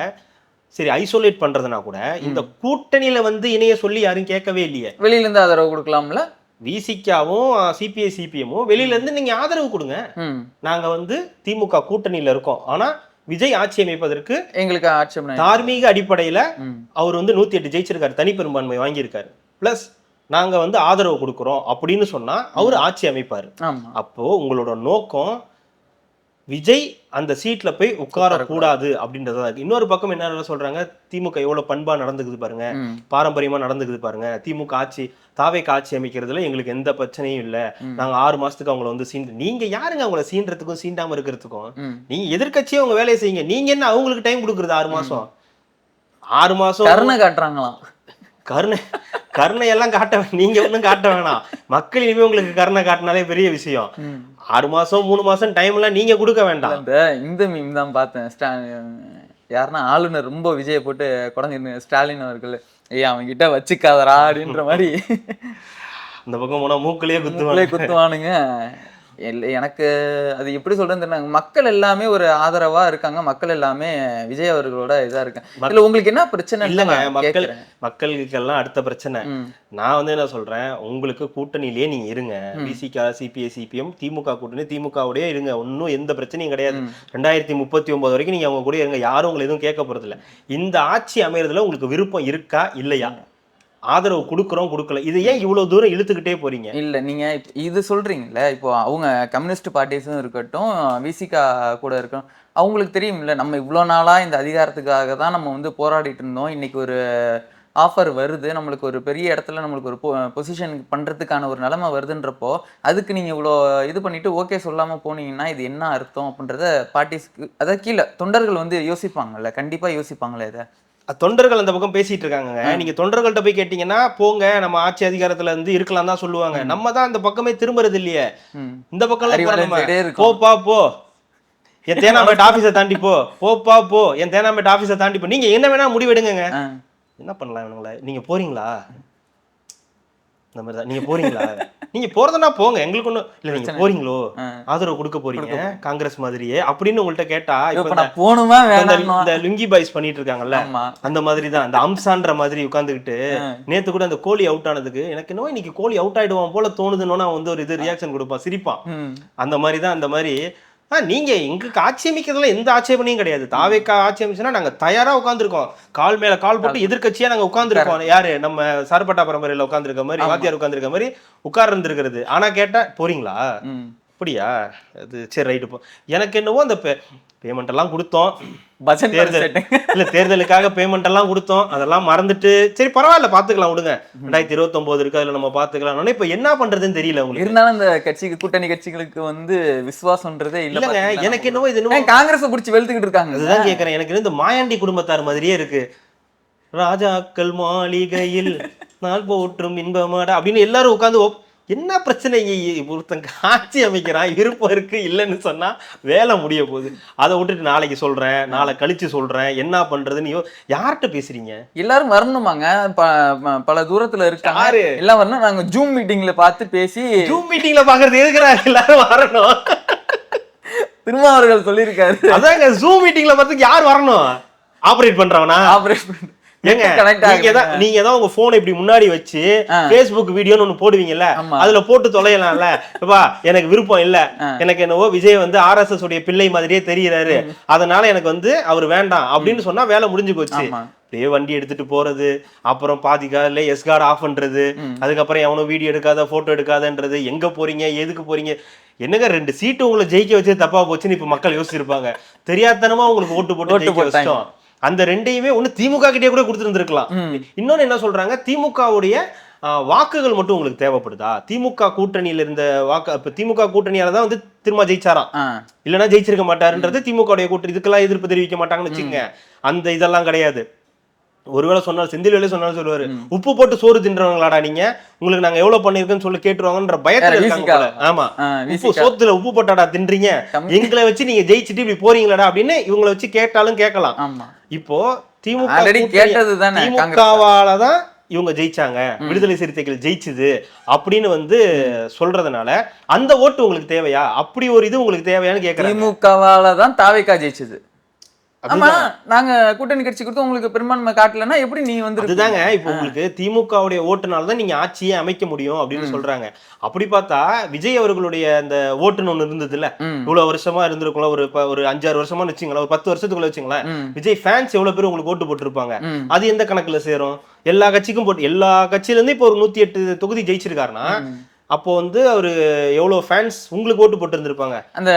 சரி ஐசோலேட் பண்றதுனா கூட இந்த கூட்டணியில வந்து இணைய சொல்லி யாரும் கேட்கவே இல்லையே. வெளியில இருந்து ஆதரவு கொடுக்கலாம்ல. விசிகாவும் சிபிஐ சிபிஎம்மும் வெளியில இருந்து நீங்க ஆதரவு கொடுங்க, நாங்க வந்து திமுக கூட்டணியில இருக்கோம், ஆனா விஜய் ஆட்சி அமைப்பதற்கு எங்களுக்கு ஆட்சேபனை தார்மீக அடிப்படையில அவர் வந்து 108 ஜெயிச்சிருக்காரு, தனிப்பெரும்பான்மை வாங்கியிருக்காரு, பிளஸ் நாங்க வந்து ஆதரவு கொடுக்குறோம் அப்படின்னு சொன்னா அவர் ஆட்சி அமைப்பாரு. அப்போ உங்களோட நோக்கம் விஜய் அந்த சீட்ல போய் உட்கார கூடாது அப்படின்றதா இருக்கு. இன்னொரு பக்கம் என்ன சொல்றாங்க, திமுக எவ்வளவு பண்பா நடந்துக்குது பாருங்க, பாரம்பரியமா நடந்துக்குது பாருங்க, திமுக ஆட்சி தாவேக்கு ஆட்சி அமைக்கிறதுல எங்களுக்கு எந்த பிரச்சனையும் இல்ல, நாங்க 6 மாசத்துக்கு அவங்களை வந்து நீங்க யாருங்க அவங்கள சீன்றதுக்கும் சீண்டாம இருக்கிறதுக்கும்? நீங்க எதிர்கட்சியே உங்க வேலையை செய்யுங்க, நீங்க என்ன அவங்களுக்கு டைம் கொடுக்குறது 6 மாசம்? 6 மாசம் கருணை காட்டுறாங்களாம். கருணை எல்லாம் காட்ட நீங்க ஒன்றும் காட்ட வேணாம், மக்கள் இனிமே உங்களுக்கு கருணை காட்டினாலே பெரிய விஷயம். 6 மாசம் 3 மாசம் டைம் எல்லாம் நீங்க கொடுக்க வேண்டாம். இந்த மீம் தான் பார்த்தேன், யாருன்னா ஆளுநர் ரொம்ப விஜயை போட்டு குறைஞ்சிருந்த ஸ்டாலின் அவர்கள், ஏய் அவங்க கிட்ட வச்சுக்காதரா அப்படின்ற மாதிரி இந்த பக்கம் போனா மூக்கிலேயே குத்துவானுங்க. எனக்கு அது எப்படி சொல்றேன்னு தெரியல. மக்கள் எல்லாமே ஒரு ஆதரவா இருக்காங்க, மக்கள் எல்லாமே விஜய் அவர்களோட இதா இருக்காங்க. இல்ல உங்களுக்கு என்ன பிரச்சனை? இல்லைங்க, மக்களுக்கெல்லாம் அடுத்த பிரச்சனை. நான் வந்து என்ன சொல்றேன், உங்களுக்கு கூட்டணியிலேயே நீங்க இருங்க, விசிகா சிபிஐ சிபிஎம் திமுக கூட்டணி திமுகவுடைய இருங்க, ஒன்னும் எந்த பிரச்சனையும் கிடையாது. 2039 வரைக்கும் நீங்க அவங்க கூட இருங்க, யாரும் உங்களை எதுவும் கேட்க போறது இல்லை. இந்த ஆட்சி அமையறதுல உங்களுக்கு விருப்பம் இருக்கா இல்லையா, ஆதரவு கொடுக்குறோம் கொடுக்கல, இது ஏன் இவ்வளவு தூரம் இழுத்துக்கிட்டே போறீங்க? இல்ல நீங்க இது சொல்றீங்கல்ல, இப்போ அவங்க கம்யூனிஸ்ட் பார்ட்டிஸும் இருக்கட்டும், விசிகா கூட இருக்கட்டும், அவங்களுக்கு தெரியும்ல நம்ம இவ்வளோ நாளா இந்த அதிகாரத்துக்காக தான் நம்ம வந்து போராடிட்டு இருந்தோம், இன்னைக்கு ஒரு ஆஃபர் வருது, நம்மளுக்கு ஒரு பெரிய இடத்துல நம்மளுக்கு ஒரு பொசிஷன் பண்றதுக்கான ஒரு நிலைமை வருதுன்றப்போ அதுக்கு நீங்க இவ்வளோ இது பண்ணிட்டு ஓகே சொல்லாம போனீங்கன்னா இது என்ன அர்த்தம் அப்படின்றத பார்ட்டிஸ்க்கு, அதாவது கீழே தொண்டர்கள் வந்து யோசிப்பாங்கல்ல, கண்டிப்பா யோசிப்பாங்களே. இதை தொண்டர்கள் அந்த பக்கம் பேசிட்டு இருக்காங்க, நீங்க தொண்டர்கள்ட்ட போய் கேட்டீங்கன்னா போங்க நம்ம ஆட்சி அதிகாரத்துல இருந்து இருக்கலாம் தான் சொல்லுவாங்க. நம்ம தான் அந்த பக்கமே திரும்புறது இல்லையே, இந்த பக்கம் போப்பா போ என் தேனாம்பேட் ஆபீஸை தாண்டி போப்பா போ என் தேனாம்பேட் ஆபீஸை தாண்டி போ, நீங்க என்ன வேணா முடிவெடுங்க, என்ன பண்ணலாம் இவனுங்கள, நீங்க போறீங்களா, இந்த மாதிரி தான் நீங்க போறீங்களா, நீங்க போறதுன்னா போங்க, எங்களுக்கு ஒன்றும் இல்லை, நீங்க போறீங்களோ ஆதரவு கொடுக்க போறீங்க காங்கிரஸ் மாதிரியே அப்படின்னு உங்கள்கிட்ட கேட்டா, இந்த லுங்கி பாய்ஸ் பண்ணிட்டு இருக்காங்கல்ல அந்த மாதிரி தான், அந்த அம்சான்ற மாதிரி உட்காந்துக்கிட்டு நேத்து கூட அந்த கோழி அவுட் ஆனதுக்கு எனக்கு என்னவோ இன்னைக்கு கோழி அவுட் ஆயிடுவான் போல தோணுதுன்னு வந்து ஒரு இது ரியாக்ஷன் கொடுப்பான், சிரிப்பான். அந்த மாதிரி தான், அந்த மாதிரி நீங்க எங்களுக்கு ஆட்சி அமைக்கிறதுல எந்த ஆட்சேபனையும் கிடையாது. தாவேக்கா ஆட்சி அமைச்சுன்னா நாங்க தயாரா உட்காந்துருக்கோம், கால் மேல கால் போட்டு எதிர்கட்சியா நாங்க உட்காந்துருக்கோம். யாரு நம்ம சார்பட்டா பரம்பரையில உட்காந்துருக்க மாதிரி, வாத்தியார் உட்காந்துருக்க மாதிரி உட்கார்ந்து இருந்திருக்கிறது. ஆனா கேட்டா போறீங்களா, அப்படியா, அது சரி ரைட்டு போ. எனக்கு என்னவோ அந்த பேமெண்ட் எல்லாம் கொடுத்தோம், தேர்தலுக்காக பேமெண்ட் எல்லாம் கொடுத்தோம், அதெல்லாம் மறந்துட்டு சரி பரவாயில்ல பாத்துக்கலாம் விடுங்க, 2029 இருக்கு அதுல நம்ம பாத்துக்கலாம். இப்ப என்ன பண்றதுன்னு தெரியல உங்களுக்கு. இருந்தாலும் அந்த கட்சிக்கு கூட்டணி கட்சிகளுக்கு வந்து விசுவாசம்ன்றதே இல்லங்க. எனக்கு என்னவோ இது என்னவோ காங்கிரஸ் பிடிச்சி வெளுத்துக்கிட்டு இருக்காங்க. அதுதான் கேட்கறேன், எனக்கு இந்த மாயாண்டி குடும்பத்தார் மாதிரியே இருக்கு. ராஜாக்கள் மாளிகையில் நாள் போற்றும் இன்பமாடா அப்படின்னு எல்லாரும் உட்காந்து என்ன பிரச்சனை, ஒருத்தங்க ஆட்சி அமைக்கிறான், விருப்பம் இருக்கு இல்லைன்னு சொன்னா வேலை முடிய போகுது, அதை விட்டுட்டு நாளைக்கு சொல்றேன் நாளை கழிச்சு சொல்றேன் என்ன பண்றதுன்னு யார்கிட்ட பேசுறீங்க? எல்லாரும் வரணுமாங்க, பல தூரத்துல இருக்காரு எல்லாம் வரணும். நாங்க ஜூம் மீட்டிங்ல பார்த்து பேசி, ஜூம் மீட்டிங்ல பாக்குறது எதுக்குறாங்க எல்லாரும் வரணும்? திருமாவர்கள் சொல்லியிருக்காரு, அதாங்க ஜூம் மீட்டிங்ல பார்த்து யார் வரணும்? ஆபரேட் பண்றவனா? ஆபரேட் பண்ற நீங்க ஏதாவது உங்க போன் இப்படி முன்னாடி வச்சு Facebook வீடியோன்னு ஒண்ணு போடுவீங்கல்ல, அதுல போட்டு தொலையலாம்ல. எனக்கு விருப்பம் இல்ல, எனக்கு என்னவோ விஜய் வந்து RSS உடைய பிள்ளை மாதிரியே தெரியறாரு, அதனால எனக்கு வந்து அவர் வேண்டாம் அப்படின்னு சொன்னா வேலை முடிஞ்சு போச்சு. அப்படியே வண்டி எடுத்துட்டு போறது, அப்புறம் பாதிக்கால எஸ்கார்ட் ஆஃப் பண்றது, அதுக்கப்புறம் எவனும் வீடியோ எடுக்காத போட்டோ எடுக்காதன்றது, எங்க போறீங்க எதுக்கு போறீங்க, என்னங்க 2 சீட்டு உங்களை ஜெயிக்க வச்சு தப்பா போச்சுன்னு இப்ப மக்கள் யோசிச்சிருப்பாங்க. தெரியாதனமா உங்களுக்கு ஓட்டு போட்டு வச்சோம். அந்த ரெண்டையுமே ஒண்ணு திமுக கிட்டே கூட கொடுத்துருந்துருக்கலாம். இன்னொன்னு என்ன சொல்றாங்க, திமுகவுடைய வாக்குகள் மட்டும் உங்களுக்கு தேவைப்படுதா, திமுக கூட்டணியில இருந்த வாக்கு, இப்ப திமுக கூட்டணியாலதான் வந்து திரும்ப ஜெயிச்சாராம், இல்லைன்னா ஜெயிச்சிருக்க மாட்டாருன்றது திமுக கூட்டணி, இதுக்கெல்லாம் எதிர்ப்பு தெரிவிக்க மாட்டாங்கன்னு வச்சுக்கோங்க. அந்த இதெல்லாம் கிடையாது. ஒருவேளை சொன்னாலும் செந்தில் வேலை சொன்னாலும் சொல்லுவாரு, உப்பு போட்டு சோறு தின்றவங்களாடா நீங்க, உங்களுக்கு நாங்க எவ்வளவு பண்ணிருக்கோன்னு சொல்லி கேட்டுருவாங்கன்ற பயத்துல இருக்காங்க. ஆமா, உப்பு சோத்துல உப்பு போட்டாடா தின்றீங்க, எங்களை வச்சு நீங்க ஜெயிச்சுட்டு இப்படி போறீங்களாடா அப்படின்னு இவங்களை வச்சு கேட்டாலும் கேட்கலாம். இப்போ திமுகவாலதான் இவங்க ஜெயிச்சாங்க, விடுதலை சிறுத்தைகள் ஜெயிச்சுது அப்படின்னு வந்து சொல்றதுனால அந்த ஓட்டு உங்களுக்கு தேவையா, அப்படி ஒரு இது உங்களுக்கு தேவையான்னு கேட்கறாங்க. திமுகவாலதான் தாவேக்கா ஜெயிச்சது, ஆமா நாங்க கூட்டணி கட்சி கொடுத்து உங்களுக்கு பெரும்பான்மை காட்டலன்னா எப்படி நீ வந்து அதுதாங்க இப்போ உங்களுக்கு திமுகவுடைய ஓட்டுனால்தான் நீங்க ஆட்சியை அமைக்க முடியும் அப்படின்னு சொல்றாங்க. அப்படி பார்த்தா விஜய் அவர்களுடைய அந்த ஓட்டுன்னு ஒண்ணு இருந்தது இல்ல, இவ்வளவு வருஷமா இருந்திருக்கலாம், ஒரு 5-6 வருஷமா வச்சுங்களேன், ஒரு 10 வருஷத்துக்குள்ள வச்சுங்களேன், விஜய் ஃபேன்ஸ் எவ்வளவு பேர் உங்களுக்கு ஓட்டு போட்டிருப்பாங்க, அது எந்த கணக்குல சேரும்? எல்லா கட்சிக்கும் போட்டு, எல்லா கட்சியில இருந்து இப்போ ஒரு 108 தொகுதி ஜெயிச்சிருக்காருன்னா அப்போ வந்து அவரு எவ்வளவு ஃபேன்ஸ் உங்களுக்கு ஓட்டு போட்டு இருந்திருப்பாங்க? அந்த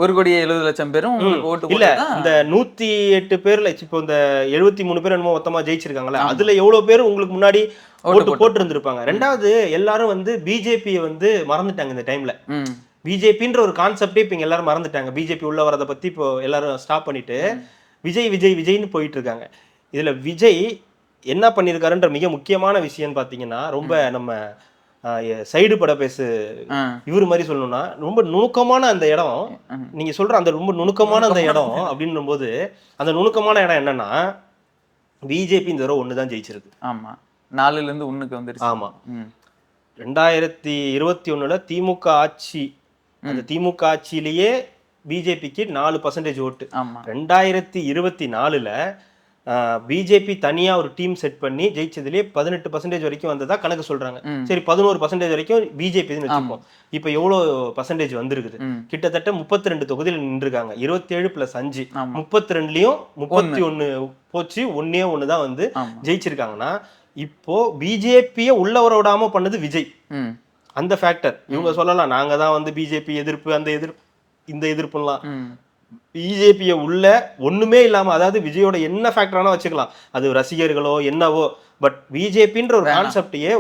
1,70,00,000 பேரும் ஓட்டு இல்ல, இந்த 108 பேர்ல இப்போ இந்த 73 பேர் என்னமோ மொத்தமா ஜெயிச்சிருக்காங்கல்ல, அதுல எவ்வளவு பேர் உங்களுக்கு முன்னாடி ஓட்டு போட்டு இருந்திருப்பாங்க? ரெண்டாவது, எல்லாரும் வந்து பிஜேபியை வந்து மறந்துட்டாங்க இந்த டைம்ல. பிஜேபின்ற ஒரு கான்செப்டே இப்ப இங்க எல்லாரும் மறந்துட்டாங்க. பிஜேபி உள்ள வரதை பத்தி இப்போ எல்லாரும் ஸ்டாப் பண்ணிட்டு விஜய் விஜய் விஜய்னு போயிட்டு இருக்காங்க. இதுல விஜய் என்ன பண்ணிருக்காருன்ற மிக முக்கியமான விஷயம் பாத்தீங்கன்னா, ரொம்ப நம்ம சைடு பட பேசு இவரு மாதிரி சொல்லணும்னா, ரொம்ப நுணுக்கமான அந்த இடம், நீங்க சொல்ற அந்த ரொம்ப நுணுக்கமான அந்த இடம் அப்படின்னும் போது, அந்த நுணுக்கமான இடம் என்னன்னா, பிஜேபி இந்த தடவை 1 தான் ஜெயிச்சிருக்கு. ஆமா, 4ல இருந்து 1க்கு வந்துருச்சு. ஆமா, 2021 திமுக ஆட்சி, அந்த திமுக ஆட்சியிலேயே பிஜேபிக்கு 4% ஓட்டு. 2024ல பிஜேபி தனியா ஒரு டீம் செட் பண்ணி ஜெயிச்சதுலயே 18% வரைக்கும் வந்ததா கணக்கு சொல்றாங்க. சரி, 11% வரைக்கும் பிஜேபின்னு வச்சுப்போம். இப்ப எவ்வளவு பர்சன்டேஜ் வந்திருக்குது? கிட்டத்தட்ட 32 தொகுதியில் நின்றுருக்காங்க. 27 + 5 32லயும் 31 போச்சு. 1 தான் வந்து ஜெயிச்சிருக்காங்கன்னா, இப்போ பிஜேபியை உள்ள வர விடாம பண்ணது விஜய். அந்த ஃபேக்டர் இவங்க சொல்லலாம், நாங்க தான் வந்து பிஜேபி எதிர்ப்பு, அந்த எதிர்ப்பு, இந்த எதிர்ப்புலாம். பிஜேபியை உள்ள ஒண்ணுமே இல்லாம, அதாவது விஜயோட என்ன ஃபேக்டரான வச்சுக்கலாம், அது ரசிகர்களோ என்னவோ, பட் பிஜேபின்ற ஒரு கான்செப்டையே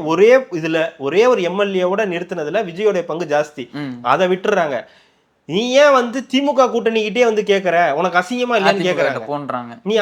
ஒரே ஒரு எம்எல்ஏவோட நிறுத்தினதுல விஜயோட பங்கு ஜாஸ்தி. அதை விட்டுறாங்க. நீ ஏன் வந்து திமுக கூட்டணிக்கிட்டே வந்து கேக்குற, உனக்கு அசிங்கமா இல்லையான்னு கேக்குறாங்க. நீ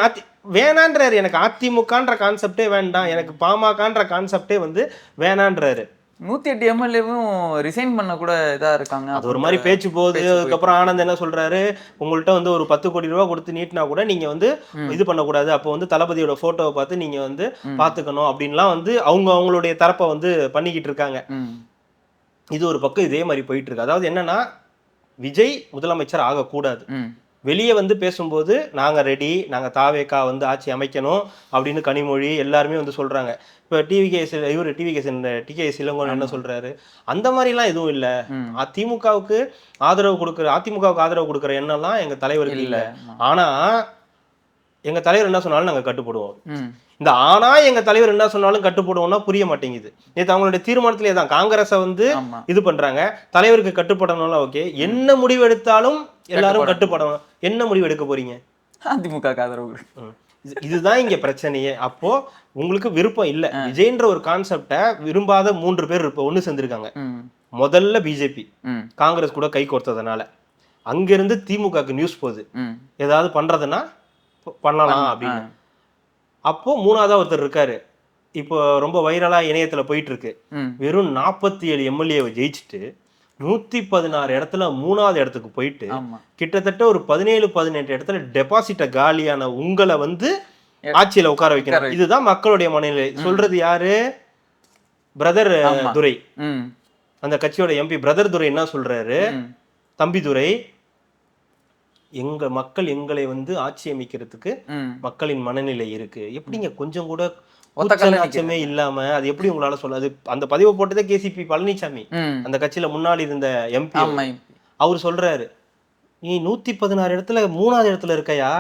வேணான்றாரு, எனக்கு அதிமுகன்ற கான்செப்டே வேண்டாம், எனக்கு பாமகன்ற கான்செப்டே வந்து வேணான்றாரு. 108 எம்எல்ஏவும் ரிசைன் பண்ண கூட இதா இருக்காங்க. அது ஒரு மாதிரி பேச்சு போகுது. அதுக்கப்புறம் ஆனந்த் என்ன சொல்றாரு, உங்கள்கிட்ட வந்து ஒரு 10 கோடி ரூபாய் கொடுத்து நீட்டினா கூட நீங்க வந்து இது பண்ணக்கூடாது, அப்போ வந்து தளபதியோட போட்டோவை பார்த்து நீங்க வந்து பாத்துக்கணும் அப்படின்லாம் வந்து அவங்களுடைய தரப்பை வந்து பண்ணிக்கிட்டு இருக்காங்க. இது ஒரு பக்கம் இதே மாதிரி போயிட்டு இருக்கு. அதாவது என்னன்னா, விஜய் முதலமைச்சர் ஆகக்கூடாது. வெளியே வந்து பேசும்போது நாங்க ரெடி, நாங்க தாவேகா வந்து ஆட்சி அமைக்கணும் அப்படின்னு கனிமொழி எல்லாருமே வந்து சொல்றாங்க. இப்ப டிகேஎஸ் இளங்கோவன் என்ன சொல்றாரு, அந்த மாதிரிலாம் எதுவும் இல்ல, அதிமுகவுக்கு ஆதரவு கொடுக்குற எண்ணம்லாம் எங்க தலைவருக்கு இல்ல, ஆனா எங்க தலைவர் என்ன சொன்னாலும் நாங்க கட்டுப்படுவோம். இந்த ஆனா எங்க தலைவர் என்ன சொன்னாலும் கட்டுப்படுவோம்னா புரிய மாட்டேங்குது. நேற்று அவங்களுடைய தீர்மானத்திலே தான் காங்கிரஸை வந்து இது பண்றாங்க, தலைவருக்கு கட்டுப்படணும்ல. ஓகே, என்ன முடிவு எடுத்தாலும் எல்லாரும் கட்டுப்படணும். என்ன முடிவு எடுக்க போறீங்க? அதிமுக ஆதரவு. இதுதான் இங்க பிரச்சனையே. அப்போ உங்களுக்கு விருப்பம் இல்ல, விஜய்ன்ற ஒரு கான்செப்டை விரும்பாத 3 பேர் ஒண்ணு சேர்ந்திருக்காங்க. முதல்ல பிஜேபி காங்கிரஸ் கூட கை கோர்த்ததுனால, அங்கிருந்து திமுகக்கு நியூஸ் போகுது, ஏதாவது பண்றதுன்னா பண்ணலாம் அப்படின்னு. அப்போ 3ஆவதா ஒருத்தர் இருக்காரு, இப்போ ரொம்ப வைரலா இணையத்துல போயிட்டு இருக்கு, வெறும் 47 எம்எல்ஏவை ஜெயிச்சுட்டு 116 இடத்துல 3ஆவது இடத்துக்கு போயிட்டு கிட்டத்தட்ட ஒரு 17-18 இடத்துல டெபாசிட்ட காலியான உங்களை வந்து ஆட்சியில உட்கார வைக்கணும். இதுதான் மக்களுடைய மனநிலை. சொல்றது யாரு? பிரதர் துரை, அந்த கட்சியோட எம்பி பிரதர் துரை என்ன சொல்றாரு, தம்பி துரை, எங்க மக்கள் எங்களை வந்து ஆட்சி அமைக்கிறதுக்கு மக்களின் மனநிலை இருக்கு, எப்படிங்க கொஞ்சம் கூட அச்சமே இல்லாம அது எப்படி உங்களால சொல்லாது? அந்த பதிவை போட்டதே கேசிபி பழனிசாமி, அந்த கட்சியில முன்னாடி இருந்த எம்பி. அவர் சொல்றாரு, நீ 116 இடத்துல 3ஆவது இடத்துல இருக்கையா,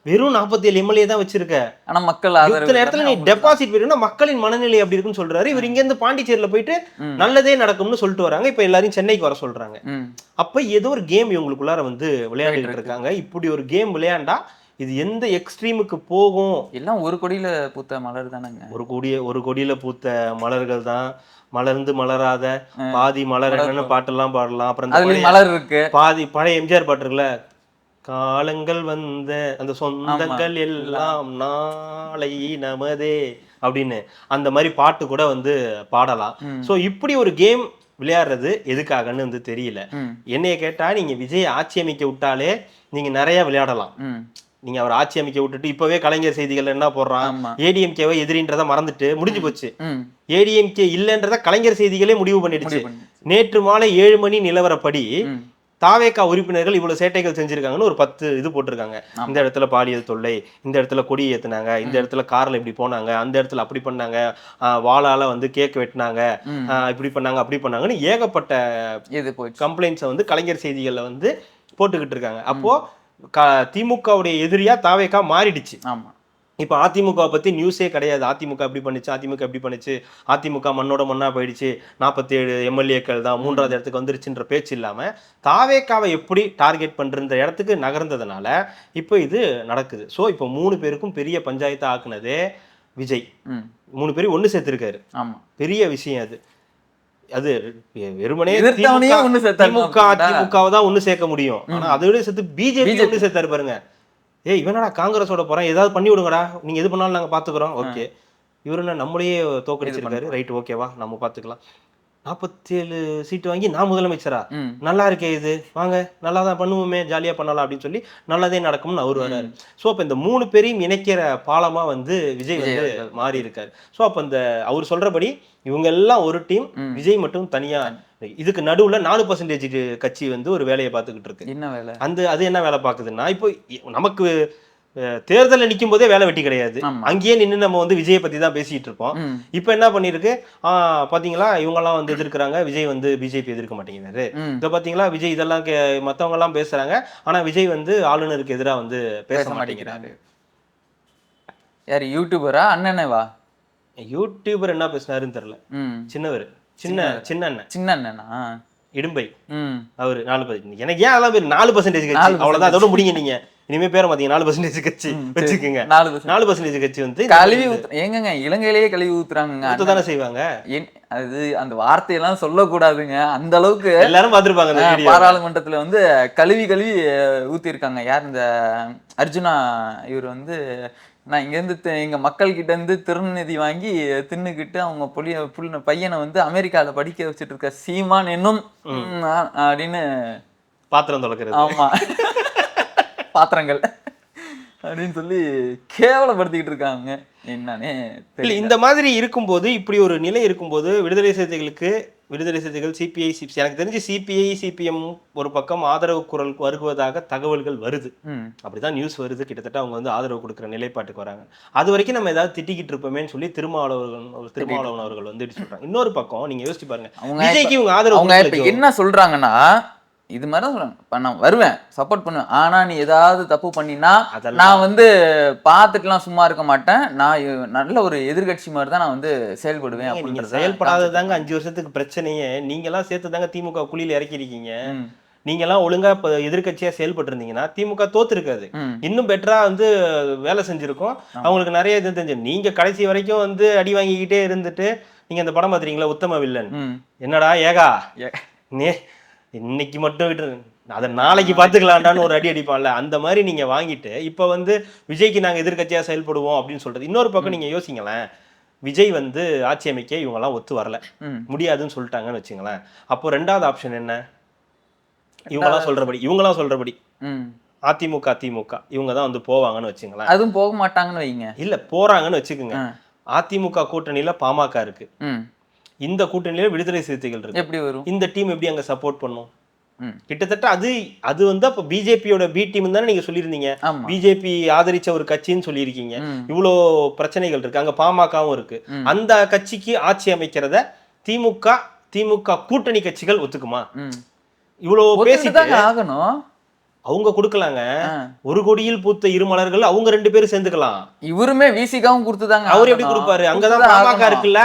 வெறும் 47 எம்எல்ஏ தான் வச்சிருக்க, ஆனா மக்கள் இடத்துல நீ டெபாசிட் போயிருந்தா மக்களின் மனநிலை அப்படி இருக்குன்னு சொல்றாரு. இவர் இங்க இருந்து பாண்டிச்சேரியில போயிட்டு நல்லதே நடக்கும்னு சொல்லிட்டு வராங்க. இப்ப எல்லாரும் சென்னைக்கு வர சொல்றாங்க. அப்ப ஏதோ ஒரு கேம் இவங்களுக்குள்ளார வந்து விளையாடிட்டு இருக்காங்க. இப்படி ஒரு கேம் விளையாண்டா இது எந்த எக்ஸ்ட்ரீமுக்கு போகும்? எல்லாம் ஒரு கொடியில பூத்த மலர் தானங்க. ஒரு கொடியில பூத்த மலர்கள் தான், மலர்ந்து மலராத பாதி மலர் என்னன்னு பாட்டெல்லாம் பாடலாம். அப்புறம் மலர் இருக்கு, பாதி பழைய எம்ஜிஆர் பாட்டு இருக்குல்ல, காலங்கள் வந்த அந்த சொந்தங்கள் எல்லாம் நாளை நமதே அப்படின்னு, அந்த மாதிரி பாட்டு கூட வந்து பாடலாம். சோ இப்படி ஒரு கேம் விளையாடுறது எதுக்காகன்னு வந்து தெரியல. என்னைய கேட்டா, நீங்க விஜய் ஆட்சி அமைக்க விட்டாலே நீங்க நிறைய விளையாடலாம். நீங்க அவர் ஆட்சி அமைக்க விட்டுட்டு இப்பவே கலைஞர் செய்திகள் என்ன போடுறான், ஏடிஎம்கேவை எதிரின்றத மறந்துட்டு முடிஞ்சு போச்சு. ஏடிஎம்கே இல்லன்றத கலைஞர் செய்திகளே முடிவு பண்ணிடுச்சு. நேற்று மாலை 7 மணி நிலவரப்படி தாவேகா உறுப்பினர்கள் இவ்வளவு சேட்டைகள் செஞ்சிருக்காங்கன்னு ஒரு 10 இது போட்டிருக்காங்க. இந்த இடத்துல பாலியல் தொல்லை, இந்த இடத்துல கொடி ஏத்துனாங்க, இந்த இடத்துல கார்ல இப்படி போனாங்க, அந்த இடத்துல அப்படி பண்ணாங்க, வாளால வந்து கேக் வெட்டினாங்க, இப்படி பண்ணாங்க அப்படி பண்ணாங்கன்னு ஏகப்பட்ட கம்ப்ளைண்ட்ஸை வந்து கலைஞர் செய்திகள்ல வந்து போட்டுக்கிட்டு இருக்காங்க. அப்போ திமுகவுடைய எதிரியா தாவேகா மாறிடுச்சு. ஆமா, இப்போ அதிமுக பத்தி நியூஸே கிடையாது. அதிமுக இப்படி பண்ணுச்சு, அதிமுக இப்படி பண்ணுச்சு, அதிமுக மண்ணோட மண்ணா போயிடுச்சு, 47 எம்எல்ஏக்கள் தான் 3வது இடத்துக்கு வந்துருச்சுன்ற பேச்சு இல்லாம தாவேகாவை எப்படி டார்கெட் பண்ற இடத்துக்கு நகர்ந்ததுனால இப்போ இது நடக்குது. ஸோ இப்போ 3 பேருக்கும் பெரிய பஞ்சாயத்தை ஆக்குனதே விஜய். 3 பேரும் ஒன்று சேர்த்திருக்காரு. ஆமா, பெரிய விஷயம் அது. அது வெறுமனே திமுக அதிமுகவை தான் ஒன்று சேர்க்க முடியும். ஆனா அதை விட சேர்த்து பிஜேபி ஒன்று சேர்த்தாரு பாருங்க. இவனடா காங்கிரஸோட போறேன், ஏதாவது பண்ணி விடுங்கடா, நீங்க எது பண்ணாலும் நாங்க பாத்துக்கிறோம். ஓகே, இவரு என்ன நம்மளையே தோக்கடிச்சிருக்காரு, ரைட் ஓகேவா, நம்ம பாத்துக்கலாம். 47 சீட்டு வாங்கி நான் முதலமைச்சரா, நல்லா இருக்கே, இது வாங்க நல்லா தான் பண்ணுவோமே, ஜாலியா பண்ணலாம் அப்படின்னு சொல்லி நல்லதே நடக்கும்னு அவர் வர்றாரு. ஸோ அப்போ இந்த 3 பேரையும் இணைக்கிற பாலமா வந்து விஜய் வந்து மாறி இருக்காரு. ஸோ அப்போ இந்த அவர் சொல்றபடி இவங்க எல்லாம் ஒரு டீம், விஜய் மட்டும் தனியா. இதுக்கு நடுவுல 4% கட்சி வந்து ஒரு வேலையை பார்த்துக்கிட்டு இருக்கு. என்ன வேலை? அது என்ன வேலை பார்க்குதுன்னா, இப்போ நமக்கு தேர்தலில் நிற்கும் போதே வேலை வெட்டி கிடையாது. அங்கேயே நின்று நம்ம வந்து விஜயை பத்தி தான் பேசிட்டு இருப்போம். இப்ப என்ன பண்ணிருக்கு, பாத்தீங்களா இவங்கெல்லாம் வந்து எதிர்க்கிறாங்க, விஜய் வந்து பிஜேபி எதிர்க்க மாட்டேங்கிறாரு. இப்ப பாத்தீங்களா விஜய் இதெல்லாம் மத்தவங்க எல்லாம் பேசுறாங்க, ஆனா விஜய் வந்து ஆளுநருக்கு எதிராக வந்து பேச மாட்டேங்கிறாரு. யாரு, யூடியூபரா அண்ணனேவா? யூடியூபர் என்ன பேசினாருன்னு தெரியல. சின்னவர், சின்ன அண்ணனா இடும்பை, அவரு 4%. எனக்கு ஏன் அதெல்லாம் 4% கட்சி அவ்வளவுதான், அதோட முடிங்க. நீங்க இனிமே பேர மாத்தீங்க 4% கட்சி வச்சுக்கோங்க. 4% கட்சி வந்து கழுவி ஏங்க இலங்கையிலேயே கழுவி ஊத்துறாங்க தானே செய்வாங்க. அது அந்த வார்த்தையெல்லாம் சொல்லக்கூடாதுங்க. அந்த அளவுக்கு எல்லாரும் பார்த்திருப்பாங்க. பாராளுமன்றத்துல வந்து கழுவி ஊத்தி இருக்காங்க. யார், இந்த அர்ஜுனா இவர் வந்து நான் இங்கேருந்து எங்க மக்கள் கிட்ட இருந்து திருநிதி வாங்கி தின்னுக்கிட்டு அவங்க பையனை வந்து அமெரிக்கால படிக்க வச்சுட்டு இருக்க சீமான் என்னும் அப்படின்னு பாத்திரம் தொலைக்கிறது. ஆமா, பாத்திரங்கள் அப்படின்னு சொல்லி கேவலப்படுத்திக்கிட்டு இருக்காங்க. என்னன்னே இல்லை, இந்த மாதிரி இருக்கும்போது, இப்படி ஒரு நிலை இருக்கும்போது விடுதலை சிறுத்தைகள் சிபிஐ எனக்கு தெரிஞ்சு சிபிஐ சிபிஎம் ஒரு பக்கம் ஆதரவு குரல் வருவதாக தகவல்கள் வருது. அப்படிதான் நியூஸ் வருது. கிட்டத்தட்ட அவங்க வந்து ஆதரவு கொடுக்குற நிலைப்பாட்டுக்கு வராங்க. அது வரைக்கும் நம்ம ஏதாவது திட்டிக்கிட்டு இருப்போமேன்னு சொல்லி திருமாவளவன் அவர்கள் வந்து சொல்றாங்க. இன்னொரு பக்கம் நீங்க யோசிச்சு பாருங்க, விஜய்க்கு இவங்க ஆதரவு என்ன சொல்றாங்கன்னா, இது மாதிரிதான் சொல்றாங்க, நான் வருவேன், சப்போர்ட் பண்ணுவேன், ஆனா நீ ஏதாவது தப்பு பண்ணினா நான் வந்து பார்த்துட்டுலாம் சும்மா இருக்க மாட்டேன், நான் நல்ல ஒரு எதிர்கட்சி மாதிரி தான் நான் வந்து செயல்படுவேன். நீங்க செயல்படாததாங்க 5 வருஷத்துக்கு பிரச்சனையே. நீங்க எல்லாம் சேர்த்து தாங்க திமுக குழியில இறக்கிருக்கீங்க. நீங்க எல்லாம் ஒழுங்கா இப்ப எதிர்கட்சியா செயல்பட்டு இருந்தீங்கன்னா திமுக தோத்து இருக்காது, இன்னும் பெட்டரா வந்து வேலை செஞ்சிருக்கும். அவங்களுக்கு நிறைய இது தெரிஞ்சு. நீங்க கடைசி வரைக்கும் வந்து அடி வாங்கிக்கிட்டே இருந்துட்டு, நீங்க இந்த படம் பாத்துறீங்களா உத்தம வில்லன், என்னடா ஏகா இன்னைக்கு மட்டும் விட்டு அதை நாளைக்கு பார்த்துக்கலான்டான்னு ஒரு அடி அடிப்பான்ல, அந்த மாதிரி நீங்க வாங்கிட்டு இப்ப வந்து விஜய்க்கு நாங்க எதிர்கட்சியா செயல்படுவோம் அப்படின்னு சொல்றது. இன்னொரு பக்கம் நீங்க யோசிங்களேன், விஜய் வந்து ஆட்சி அமைக்க இவங்க எல்லாம் ஒத்து வரல, முடியாதுன்னு சொல்லிட்டாங்கன்னு வச்சுங்களேன். அப்போ 2வது ஆப்ஷன் என்ன? இவங்கெல்லாம் சொல்றபடி அதிமுக இவங்க தான் வந்து போவாங்கன்னு வச்சுங்களேன். அதுவும் போக மாட்டாங்கன்னு வைங்க. இல்ல, போறாங்கன்னு வச்சுக்கோங்க. அதிமுக கூட்டணியில பாமக இருக்கு, இந்த கூட்டணியில விடுதலை சிறுத்தைகள் இருக்கு. எப்படி வரும் இந்த டீம்? எப்படி அங்க சப்போர்ட் பண்ணும்? கிட்டத்தட்ட அது வந்து அப்ப பிஜேபியோட பி டீம் தானே நீங்க சொல்லியிருந்தீங்க. பிஜேபி ஆதரிச்ச ஒரு கட்சின்னு சொல்லியிருக்கீங்க. இவ்வளோ பிரச்சனைகள் இருக்கு, அங்க பாமகவும் இருக்கு. அந்த கட்சிக்கு ஆட்சி அமைக்கிறத திமுக கூட்டணி கட்சிகள் ஒத்துக்குமா? இவ்வளவு பேசிட்டு ஆகணும். அவங்க கொடுக்கலாங்க. ஒரு கொடியில் பூத்த 2 மலர்கள் அவங்க 2 பேரும் சேர்ந்துக்கலாம். இவருமே விசிகாவும் கொடுத்துதாங்க. அவர் எப்படி கொடுப்பாரு? அங்கதான் பாமக இருக்குல்ல.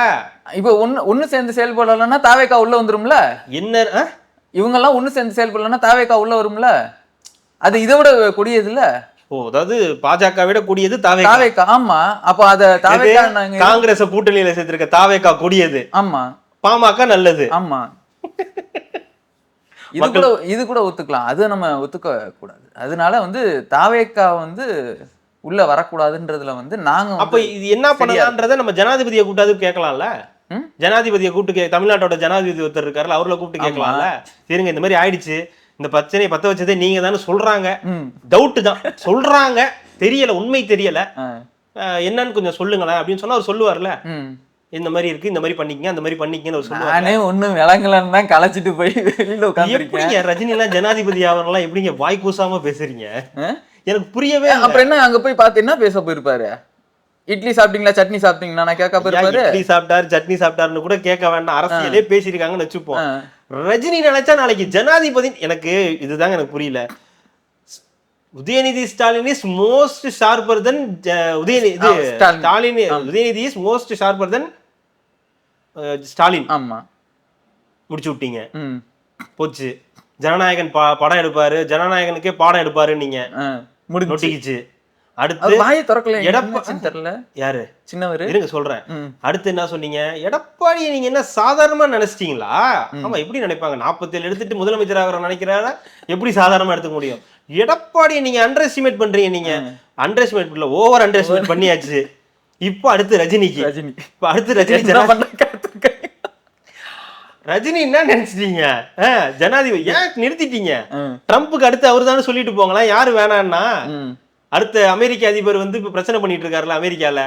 இப்ப ஒண்ணு சேர்ந்து செயல்படலன்னா தாவேகா உள்ள வந்துரும்ல. என்ன இவங்க எல்லாம் ஒண்ணு சேர்ந்து செயல்படலன்னா தாவேகா உள்ள வரும்ல. அது இதை விட கொடியது இல்ல. அதாவது பாஜக விட கூடியது தாவேகா. ஆமா, அப்ப அத தாவேகா காங்கிரஸ் கூட்டணியில சேர்த்திருக்க தாவேகா கூடியது. ஆமா, பாமக நல்லது. ஆமா, இது கூட ஒத்துக்கலாம். அது நம்ம ஒத்துக்க கூடாது. அதனால வந்து தாவேகா வந்து உள்ள வரக்கூடாதுன்றதுல வந்து நாங்க அப்ப இது என்ன பண்ணலாம்ன்றத நம்ம ஜனாதிபதியை கூட்டாது கேட்கலாம்ல. ஜனாதிபதியை கூப்பிட்டு தமிழ்நாட்டோட ஜனாதிபதி ஒருத்தர் இருக்காருல்ல, அவர்ல கூப்பிட்டு கேட்கலாம்ல. சரிங்க, இந்த மாதிரி ஆயிடுச்சு, இந்த பிரச்சனையை பத்த வச்சதே நீங்க தானே சொல்றாங்க. டவுட் தான் சொல்றாங்க, தெரியல, உண்மை தெரியல, என்னன்னு கொஞ்சம் சொல்லுங்களேன் அப்படின்னு சொன்னா அவர் சொல்லுவார்ல. இந்த மாதிரி இருக்கு, இந்த மாதிரி பண்ணிக்கங்க, அந்த மாதிரி பண்ணிக்கங்கன்னு அவர் சொல்லுவாங்க. நானே ஒண்ணும் விளங்கலன்னு தான் களைச்சிட்டு போய் வெளியில உட்காந்துருக்கேன். எப்படிங்க ரஜினி எல்லாம் ஜனாதிபதி ஆவரெல்லாம் எப்படிங்க வாய் கூசாம பேசுறீங்க? எனக்கு புரியவே. அப்புறம் என்ன அங்க போய் பார்த்து என்ன பேச போயிருப்பாரு? இட்லி சாப்பிட்டீங்களா, சட்னி சாப்பிட்டீங்களா நான் கேட்க போயிருப்பாரு. இட்லி சாப்பிட்டாரு, சட்னி சாப்பிட்டாருன்னு கூட கேட்க வேண்டாம், அரசியலே பேசியிருக்காங்கன்னு வச்சுப்போம். ரஜினி நினைச்சா நாளைக்கு ஜனாதிபதி, எனக்கு இதுதாங்க எனக்கு புரியல. Udhayanidhi Stalin is most sharper then Udhayanidhi is most sharper then Stalin. ஆமா, முடிச்சு விட்டீங்க, போச்சு. ஜனநாயகன் படம் எடுப்பாரு, ஜனநாயகனுக்கே பாடம் எடுப்பாரு, நீங்க நொட்டிக்கிச்சு. அடுத்து வாயை திறக்கல, எடப்பாடி தெரியல யாரு சின்னவர் இருங்க சொல்றேன். அடுத்து என்ன சொன்னீங்க? எடப்பாடியை நீங்க என்ன சாதாரணமா நினைச்சிட்டீங்களா? ஆமா, எப்படி நினைப்பாங்க? 47 எடுத்துட்டு முதலமைச்சர் ஆகிற நினைக்கிறாரா? எப்படி சாதாரணமா எடுத்துக்க முடியும்? எடப்பாடியை நீங்க அண்டர் எஸ்டிமேட் பண்றீங்க. நீங்க அண்டர் எஸ்டிமேட் பண்ணல, ஓவர் அண்டர் எஸ்டிமேட் பண்ணியாச்சு. இப்போ அடுத்து ரஜினிக்கு, இப்போ அடுத்து ரஜினி என்ன நினைச்சிட்டீங்க? ஜனாதிபதி ஏன் நிறுத்திட்டீங்க? ட்ரம்ப்புக்கு அடுத்து அவரு தானே சொல்லிட்டு போங்களா, யாரு வேணான்னா. அடுத்த அமெரிக்க அதிபர் வந்து இப்ப பிரச்சனை பண்ணிட்டு இருக்காருல்ல அமெரிக்கால.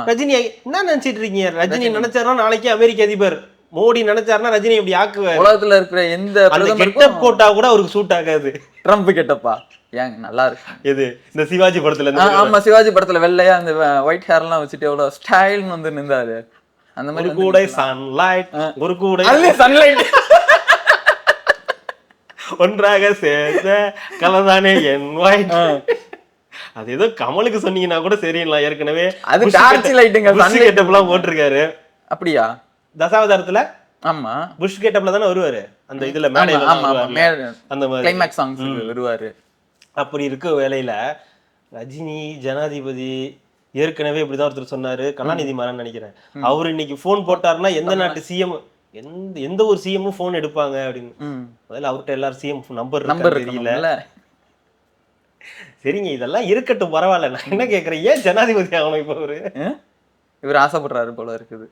ரஜினி என்ன நினைச்சிட்டு இருக்கீங்க? ரஜினி நினைச்சாருன்னா நாளைக்கு அமெரிக்க அதிபர் மோடி நினைச்சாருன்னா ரஜினி இப்படி ஆக்குவார். உலகத்துல இருக்கிற எந்த கெட்டப் போட்டா கூட அவருக்கு சூட் ஆகாது. ட்ரம்ப் கெட்டப்பா ஏங்க நல்லா இருக்கு. இது இந்த சிவாஜி படத்துல, ஆமா சிவாஜி படத்துல வெள்ளையா அந்த ஒயிட் ஹேர் எல்லாம் வச்சுட்டு எவ்வளவு ஸ்டைல்னு வந்து நின்றாரு. அந்த மாதிரி கூட சன்லைட், ஒரு கூட சன்லைட் ஒன்றாக சேர்ந்த கலந்தானே என் ஒயிட். அது ஏதோ கமலுக்கு சொன்னீங்கன்னா கூட சரிங்களா. ஏற்கனவே அது டார்ச் லைட்டுங்க, புஷ் கெட்டப்லாம் போட்டிருக்காரு. அப்படியா? தசாவதாரத்துல ஆமா புஷ் கெட்டப்ல தானே வருவாரு அந்த இதுல மேடையில, அந்த மாதிரி கிளைமாக்ஸ் சாங்ஸ் வருவாரு. அப்படி இருக்க வேலையில ரஜினி ஜனாதிபதி ஏற்கனவே இப்படிதான் ஒருத்தர் சொன்னாரு, கலாநிதி மாறன் நினைக்கிறேன். அவரு இன்னைக்கு போன் போட்டாருன்னா எந்த நாட்டு சிஎம், எந்த ஒரு சிஎம்மும் போன் எடுப்பாங்க அப்படின்னு. முதல்ல அவர்கிட்ட எல்லாரும் சிஎம் நம்பர் தெரியல. சரிங்க, இதெல்லாம் இருக்கட்டும், பரவாயில்ல. நான் என்ன கேக்குறேன், ஏன் ஜனாதிபதி ஆகணும் இப்ப? இவர் ஆசைப்படுறாரு போல இருக்குது.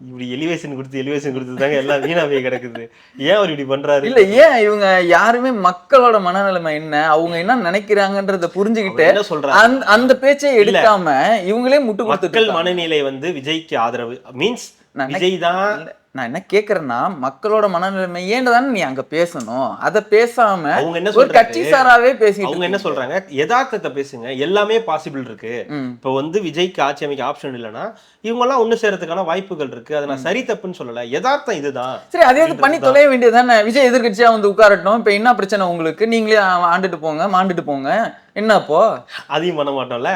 இப்படி எலிவேஷன் கொடுத்து தாங்க எல்லாம் வீணாவே கிடக்குது. ஏன் அவர் இப்படி பண்றாரு? இல்ல, ஏன் இவங்க யாருமே மக்களோட மனநிலைமை என்ன, அவங்க என்ன நினைக்கிறாங்கன்றத புரிஞ்சுக்கிட்டு என்ன சொல்றாங்க அந்த பேச்சை எடுக்காம இவங்களே முட்டு மக்கள் மனநிலை வந்து விஜய்க்கு ஆதரவு மீன்ஸ் விஜய் தான். நான் என்ன கேக்குறேன்னா, மக்களோட மனநிலைமை ஏன்டானே நீ அங்க பேசணும், அத பேசாம அவங்க என்ன ஒரு கட்சி சாராவே பேசிட்டு அவங்க என்ன சொல்றாங்க, யதார்த்தத்தை பேசுங்க, எல்லாமே பாசிபிள் இருக்கு. இப்ப வந்து விஜய்க்கு ஆட்சி அமைக்க ஆப்ஷன் இல்லைன்னா இவங்க எல்லாம் ஒண்ணு சேரத்துக்கான வாய்ப்புகள் இருக்கு. அதை நான் சரி தப்புன்னு சொல்லல, யதார்த்தம் இதுதான். சரி, அதே பண்ணி தொலைய வேண்டியதுதானே. விஜய் எதிர்கட்சியா வந்து உட்காரட்டும், இப்ப என்ன பிரச்சனை உங்களுக்கு? நீங்களே ஆண்டுட்டு போங்க, மாண்டுட்டு போங்க, என்னப்போ அதையும் பண்ண மாட்டோம்ல.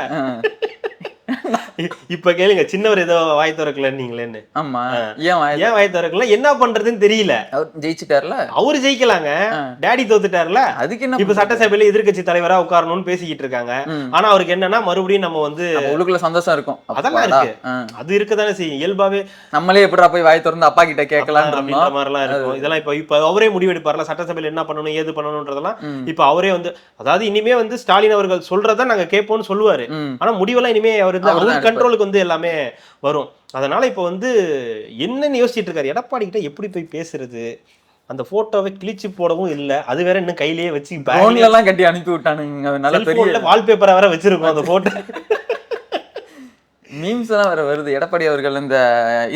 இப்ப கேளுங்க, சின்னவர் ஏதோ வாய் திறக்கல நீங்களேன்னு. ஆமா, ஏன் வாய் திறக்கல, என்ன பண்றதுன்னு தெரியல. ஜெயிச்சுட்டார்ல, அவரு ஜெயிக்கலாங்க, டாடி தோத்துட்டார்ல. அதுக்கு என்ன இப்ப சட்டசபையில எதிர்கட்சி தலைவரா உட்காரணும்னு பேசிக்கிட்டு இருக்காங்க. ஆனா அவருக்கு என்னன்னா மறுபடியும் நம்ம வந்து உள்ளுக்குள்ள சந்தோஷம் இருக்கும், அதெல்லாம் இருக்கு. அது இருக்கதானே செய்யும் இயல்பாவே. நம்மளே எப்படா போய் வாய் திறந்து அப்பா கிட்ட கேட்கலாம் அப்படின்ற மாதிரி எல்லாம் இருக்கும். இதெல்லாம் இப்ப அவரே முடிவெடுப்பார்ல, சட்டசபையில என்ன பண்ணணும் ஏது பண்ணணும்ன்றதெல்லாம். இப்ப அவரே வந்து, அதாவது இனிமே வந்து ஸ்டாலின் அவர்கள் சொல்றதா நாங்க கேட்போம்னு சொல்லுவாரு. ஆனா முடிவெல்லாம் இனிமே அவரு கண்ட்ரோலுக்கு வந்து எல்லாமே வரும். அதனால இப்ப வந்து என்னன்னு யோசிச்சுட்டு இருக்காரு, எடப்பாடி கிட்ட எப்படி போய் பேசுறது. அந்த போட்டோவை கிழிச்சு போடவும் இல்ல, அது வேற இன்னும் கையிலேயே வச்சு பேக்ல எல்லாம் கட்டி அனுப்பி விட்டானுங்க. நல்ல பெரிய வால்பேப்பரை வேற வச்சிருக்கோம் அந்த போட்டோ. மீம்ஸ் எல்லாம் வேற வருது. எடப்பாடி அவர்கள் இந்த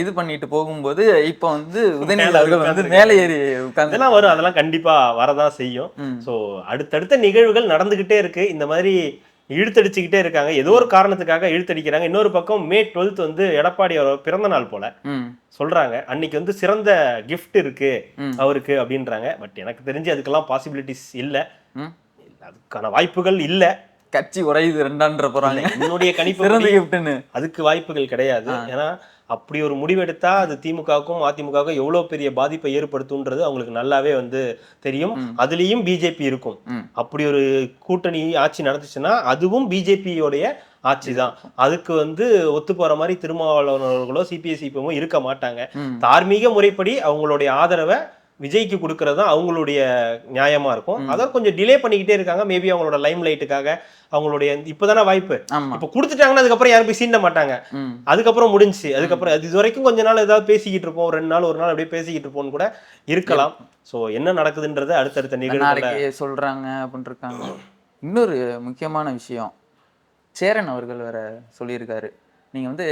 இது பண்ணிட்டு போகும்போது இப்ப வந்து உதயநிதி அவர்கள் வந்து மேலே ஏறி உட்கார்ந்து வரும். அதெல்லாம் கண்டிப்பா வரதான் செய்யும். சோ அடுத்தடுத்த நிகழ்வுகள் நடந்துகிட்டே இருக்கு. இந்த மாதிரி இழுத்தடிச்சுக்கிட்டே இருக்காங்க, ஏதோ ஒரு காரணத்துக்காக இழுத்தடிக்கிறாங்க. இன்னொரு பக்கம் May 12 வந்து எடப்பாடி அவர் பிறந்த நாள் போல சொல்றாங்க. அன்னைக்கு வந்து சிறந்த கிஃப்ட் இருக்கு அவருக்கு அப்படின்றாங்க. பட் எனக்கு தெரிஞ்சு அதுக்கெல்லாம் பாசிபிலிட்டிஸ் இல்ல, அதுக்கான வாய்ப்புகள் இல்ல. கட்சி உரையுது ரெண்டான்ற போறாங்க. என்னுடைய கணிப்பு அதுக்கு வாய்ப்புகள் கிடையாது. ஏன்னா அப்படி ஒரு முடிவெடுத்தா அது திமுகவுக்கும் அதிமுகவுக்கும் எவ்வளவு பெரிய பாதிப்பை ஏற்படுத்தும்ன்றது அவங்களுக்கு நல்லாவே வந்து தெரியும். அதுலயும் பிஜேபி இருக்கும். அப்படி ஒரு கூட்டணி ஆட்சி நடந்துச்சுன்னா அதுவும் பிஜேபியோடைய ஆட்சி தான். அதுக்கு வந்து ஒத்து போற மாதிரி திருமாவளவர்களோ சிபிஎஸ்சிபோ இருக்க மாட்டாங்க. தார்மீக முறைப்படி அவங்களுடைய ஆதரவை விஜய்க்கு கொடுக்கறது தான் அவங்களுடைய நியாயமா இருக்கும். அதை கொஞ்சம் டிலே பண்ணிக்கிட்டே இருக்காங்க. மேபி அவங்களோட லைம் லைட்டுக்காக, அவங்களுடைய இப்பதானே வாய்ப்பு. இப்ப கொடுத்துட்டாங்கன்னா அதுக்கப்புறம் யாரும் போய் சீண்ட மாட்டாங்க. அதுக்கப்புறம் முடிஞ்சு, அதுக்கப்புறம் இது வரைக்கும் கொஞ்ச நாள் ஏதாவது பேசிக்கிட்டு இருப்போம், 2 நாள் 1 நாள் அப்படியே பேசிக்கிட்டு இருப்போம்னு கூட இருக்கலாம். சோ என்ன நடக்குதுன்றத அடுத்தடுத்த நிகழ்வுல சொல்றாங்க அப்படின்னு இருக்காங்க. இன்னொரு முக்கியமான விஷயம், சேரன் அவர்கள் வேற சொல்லியிருக்காரு, நீங்க வந்து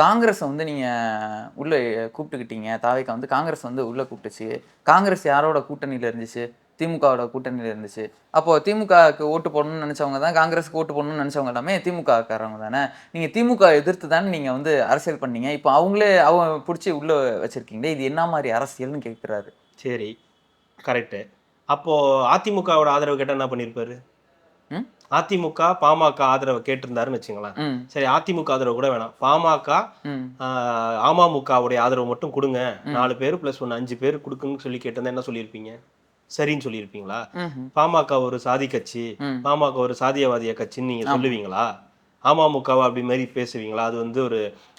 காங்கிரஸை வந்து நீங்கள் உள்ளே கூப்பிட்டுக்கிட்டீங்க, தாவேக்கா வந்து காங்கிரஸ் வந்து உள்ளே கூப்பிட்டுச்சு. காங்கிரஸ் யாரோட கூட்டணியில் இருந்துச்சு? திமுகவோட கூட்டணியில் இருந்துச்சு. அப்போது திமுகவுக்கு ஓட்டு போடணும்னு நினச்சவங்க தான், காங்கிரஸுக்கு ஓட்டு போடணும்னு நினச்சவங்க எல்லாமே திமுகக்காரவங்க தானே. நீங்கள் திமுக எதிர்த்து தானே நீங்கள் வந்து அரசியல் பண்ணீங்க. இப்போ அவங்களே பிடிச்சி உள்ளே வச்சுருக்கீங்களே, இது என்ன மாதிரி அரசியல்னு கேட்குறாரு. சரி, கரெக்டு. அப்போது அதிமுகவோட ஆதரவு கேட்டால் என்ன பண்ணியிருப்பாரு? அதிமுக பாமக ஆதரவு கேட்டிருந்தாருன்னு வச்சுங்களேன். சரி, அதிமுக ஆதரவு கூட வேணாம், பாமக அமமுகவுடைய ஆதரவு மட்டும் கொடுங்க, 4 பேர் + 1 5 பேர் கொடுக்குன்னு சொல்லி கேட்டிருந்தா என்ன சொல்லியிருப்பீங்க? சரின்னு சொல்லியிருப்பீங்களா? பாமக ஒரு சாதி கட்சி, பாமக ஒரு சாதியவாதிய கட்சின்னு நீங்க சொல்லுவீங்களா? அமமுகவா அப்படி மாதிரி பேசுவீங்களா? அது வந்து ஒரு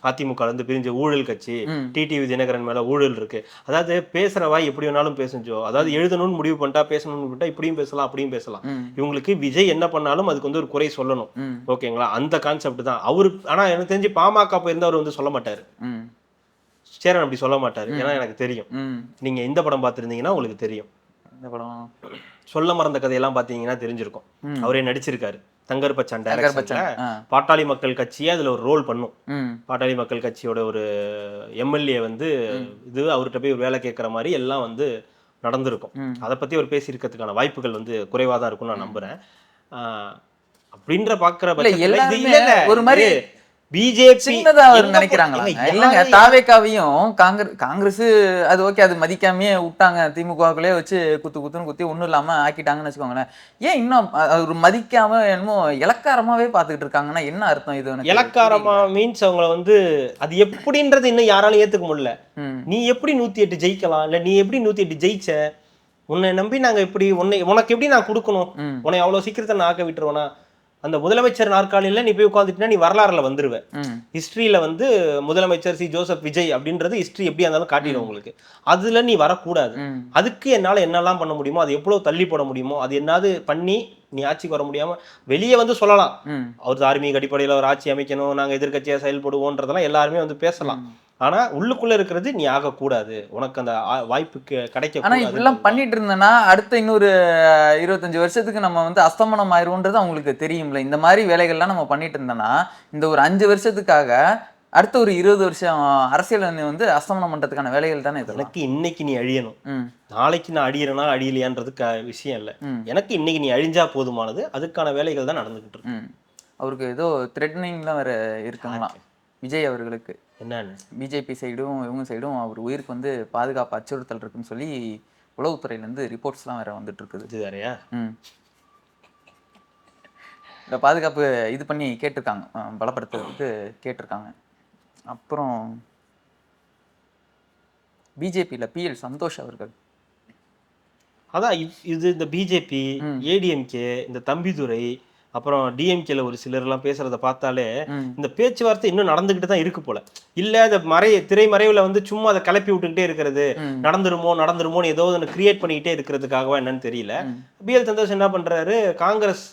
அதிமுக வந்து பிரிஞ்ச ஊழல் கட்சி, டிடிவி தினகரன் மேல ஊழல் இருக்கு. அதாவது பேசுற வாய் எப்படி வேணாலும் பேசுஞ்சோ, அதாவது எழுதணும்னு முடிவு பண்ணிட்டா, பேசணும்னு விட்டா இப்படியும் பேசலாம் அப்படியும் பேசலாம். இவங்களுக்கு விஜய் என்ன பண்ணாலும் அதுக்கு வந்து ஒரு குறை சொல்லணும். ஓகேங்களா? அந்த கான்செப்ட் தான் அவரு. ஆனா எனக்கு தெரிஞ்சு பாமக போயிருந்தா அவர் வந்து சொல்ல மாட்டாரு, சேரன் அப்படி சொல்ல மாட்டாரு. ஏன்னா எனக்கு தெரியும், நீங்க இந்த படம் பார்த்துருந்தீங்கன்னா உங்களுக்கு தெரியும். இந்த படம் சொல்ல மறந்த கதையெல்லாம் பார்த்தீங்கன்னா தெரிஞ்சிருக்கும். அவரே நடிச்சிருக்காரு. தங்கர் பச்சான் டைரக்ஷன்ல பாட்டாளி மக்கள் கட்சியே அதுல ஒரு ரோல் பண்ணும். பாட்டாளி மக்கள் கட்சியோட ஒரு எம்எல்ஏ வந்து இது அவர்கிட்ட போய் ஒரு வேலை கேட்கற மாதிரி எல்லாம் வந்து நடந்திருக்கும். அதை பத்தி அவர் பேசியிருக்கிறதுக்கான வாய்ப்புகள் வந்து குறைவா தான் இருக்கும்னு நான் நம்புறேன். அப்படின்ற பாக்குற ஒரு மாதிரி பிஜேபி நினைக்கிறாங்களா? இல்லங்க, தாவேக்காவையும் காங்கிரஸ் அது ஓகே, அது மதிக்காமே விட்டாங்க, திமுகவுக்குள்ளே வச்சு குத்துன்னு குத்தி ஒன்றும் இல்லாம ஆக்கிட்டாங்கன்னு வச்சுக்கோங்களேன். ஏன் இன்னும் ஒரு மதிக்காம என்னமோ இலக்காரமாவே பார்த்துக்கிட்டு இருக்காங்கன்னா என்ன அர்த்தம்? இது இலக்காரமா மீன்ஸ் அவங்களை வந்து அது எப்படின்றது இன்னும் யாராலும் ஏத்துக்க முடியல. நீ எப்படி 108 ஜெயிக்கலாம், இல்ல நீ எப்படி 108 ஜெயிச்ச, உன்னை நம்பி நாங்க எப்படி உனக்கு எப்படி நான் கொடுக்கணும், உன்னை அவ்வளவு சீக்கிரத்தை நான் ஆக்க விட்டுருவேனா? அந்த முதலமைச்சர் நாற்காலியில நீ போய் உட்காந்துட்டா நீ வரலாறுல வந்துருவ. ஹிஸ்டரியில வந்து முதலமைச்சர் சி ஜோசப் விஜய் அப்படின்றது ஹிஸ்டரி எப்படியா இருந்தாலும் காட்டிடும் உங்களுக்கு. அதுல நீ வரக்கூடாது. அதுக்கு என்னால என்னெல்லாம் பண்ண முடியுமோ, அது எவ்வளவு தள்ளி போட முடியுமோ அது என்னது பண்ணி நீ ஆட்சிக்கு வர முடியாம வெளியே வந்து சொல்லலாம். அவர் தார்மீக அடிப்படையில ஒரு ஆட்சி அமைக்கணும், நாங்க எதிர்கட்சியா செயல்படுவோன்றதெல்லாம் எல்லாருமே வந்து பேசலாம். ஆனா உள்ளுக்குள்ள இருக்கிறது நீ ஆகக்கூடாது, உனக்கு அந்த வாய்ப்புக்கு கிடைக்க. ஆனா இப்படிலாம் பண்ணிட்டு இருந்தேன்னா அடுத்த இன்னொரு 25 வருஷத்துக்கு நம்ம வந்து அஸ்தமனம் ஆயிரும்ன்றது அவங்களுக்கு தெரியும்ல. இந்த மாதிரி வேலைகள்லாம் நம்ம பண்ணிட்டு இருந்தோம்னா இந்த ஒரு 5 வருஷத்துக்காக அடுத்த ஒரு 20 வருஷம் அரசியல் வந்து அஸ்தமனம் பண்றதுக்கான வேலைகள் தானே இது. எனக்கு இன்னைக்கு நீ அழியணும், நாளைக்கு நான் அழியறனா அழியலையான்றது விஷயம் இல்லை. எனக்கு இன்னைக்கு நீ அழிஞ்சா போதுமானது. அதுக்கான வேலைகள் தான் நடந்துகிட்டு இருக்கு. அவருக்கு ஏதோ த்ரெட்னிங்லாம் வேற இருக்குங்களாம் விஜய் அவர்களுக்கு. என்னன்னு பிஜேபி சைடும் இவங்க சைடும் அவர் உயிருக்கு வந்து பாதுகாப்பு அச்சுறுத்தல் இருக்குன்னு சொல்லி உளவுத்துறையிலேருந்து ரிப்போர்ட்ஸ்லாம் வேற வந்துட்டு இருக்குது. இது வேறையா? இந்த பாதுகாப்பு இது பண்ணி கேட்டிருக்காங்க, பலப்படுத்துறதுக்கு கேட்டிருக்காங்க. அப்புறம் பிஜேபியில் PL சந்தோஷ் அவர்கள், அதான் இது இந்த பிஜேபி ஏடிஎம்கே இந்த தம்பிதுரை அப்புறம் டிஎம்கேல ஒரு சிலர்லாம் பேசுறத பார்த்தாலே இந்த பேச்சுவார்த்தை இன்னும் நடந்துகிட்டு தான் இருக்கு போல. இல்ல இந்த திரைமறைவுல வந்து சும்மா அதை கிளப்பி விட்டுக்கிட்டே இருக்கிறது, நடந்துருமோன்னு ஏதோ ஒன்று கிரியேட் பண்ணிக்கிட்டே இருக்கிறதுக்காகவா என்னன்னு தெரியல. PL சந்தோஷ் என்ன பண்றாரு, காங்கிரஸ்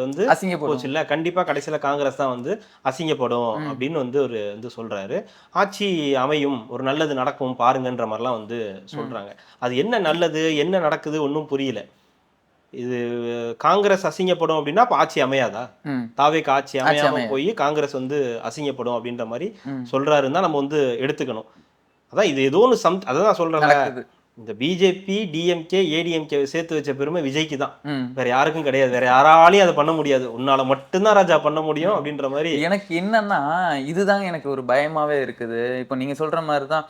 வந்து அசிங்கப்போச்சு இல்ல, கண்டிப்பா கடைசியில காங்கிரஸ் தான் வந்து அசிங்கப்படும் அப்படின்னு வந்து ஒரு வந்து சொல்றாரு. ஆட்சி அமையும், ஒரு நல்லது நடக்கும் பாருங்கன்ற மாதிரிலாம் வந்து சொல்றாங்க. அது என்ன நல்லது என்ன நடக்குது ஒன்றும் புரியல. இது காங்கிரஸ் அசிங்கப்படும் அப்படின்னா அப்ப ஆட்சி அமையாதா? தாவேக்கு ஆட்சி அமையாம போய் காங்கிரஸ் வந்து அசிங்கப்படும் அப்படின்ற மாதிரி சொல்றாருன்னு தான் நம்ம வந்து எடுத்துக்கணும். அதான் இது ஏதோ ஒன்று அதான் சொல்றேன், இந்த பிஜேபி டிஎம்கே ஏடிஎம்கே சேர்த்து வச்ச பெருமை விஜய்க்கு தான், வேற யாருக்கும் கிடையாது. வேற யாராலையும் அதை பண்ண முடியாது, உன்னால மட்டும்தான் ராஜா பண்ண முடியும் அப்படின்ற மாதிரி. எனக்கு என்னன்னா இதுதாங்க எனக்கு ஒரு பயமாவே இருக்குது. இப்போ நீங்க சொல்ற மாதிரிதான்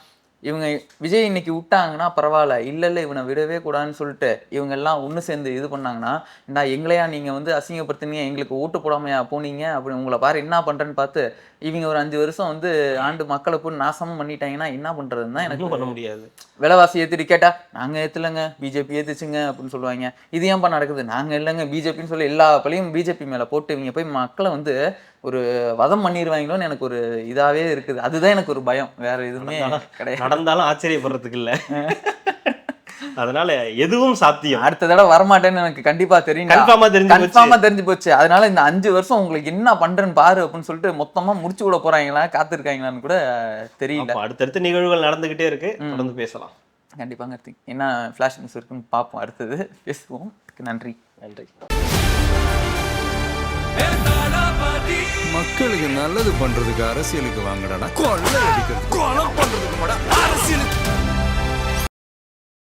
இவங்க விஜய் இன்னைக்கு விட்டாங்கன்னா பரவாயில்ல, இல்லை இவனை விடவே கூடாதுன்னு சொல்லிட்டு இவங்க எல்லாம் ஒன்று சேர்ந்து இது பண்ணாங்கன்னா, எங்களையா நீங்கள் வந்து அசிங்கப்படுத்துனீங்க, எங்களுக்கு ஓட்டு போடாமையா போனீங்க, அப்படி உங்களை பாரு என்ன பண்ணுறேன்னு பார்த்து இவங்க ஒரு 5 வருஷம் வந்து ஆண்டு மக்களை போய் நாசமும் பண்ணிட்டாங்கன்னா என்ன பண்ணுறதுன்னு தான் எனக்கு பண்ண முடியாது. விலைவாசி ஏற்றிட்டு கேட்டால் நாங்கள் ஏற்றுலங்க பிஜேபி ஏற்றுச்சுங்க அப்படின்னு சொல்லுவாங்க. இது ஏன்பா நடக்குது, நாங்கள் இல்லைங்க பிஜேபின்னு சொல்லி எல்லா பழியும் பிஜேபி மேலே போட்டு இவங்க போய் மக்களை வந்து ஒரு வதம் பண்ணிடுவாங்களோன்னு எனக்கு ஒரு இதாகவே இருக்குது. அதுதான் எனக்கு ஒரு பயம், வேற எதுவுமே கிடையாது. நடந்தாலும் ஆச்சரியப்படுறதுக்கு இல்லை, அதனால எதுவும் சாத்தியம். அடுத்த தடவை வரமாட்டேன்னு எனக்கு கண்டிப்பா தெரியும், கன்ஃபார்மா தெரிஞ்சு போச்சு. அதனால இந்த 5 வருஷம் உங்களுக்கு என்ன பண்றேன்னு பாரு அப்படின்னு சொல்லிட்டு மொத்தமா முடிச்சு கூட போறாங்களா காத்திருக்காங்களான்னு கூட தெரியல. அடுத்தடுத்த நிகழ்வுகள் நடந்துகிட்டே இருக்கு, தொடர்ந்து பேசலாம். கண்டிப்பாங்க. என்ன ஃபிளாஷ் நியூஸ் இருக்குன்னு பார்ப்போம், அடுத்தது பேசுவோம். நன்றி. மக்களுக்கு நல்லது பண்றதுக்கு அரசியலுக்கு வாங்கடா கொள்ளை அடிக்கிறது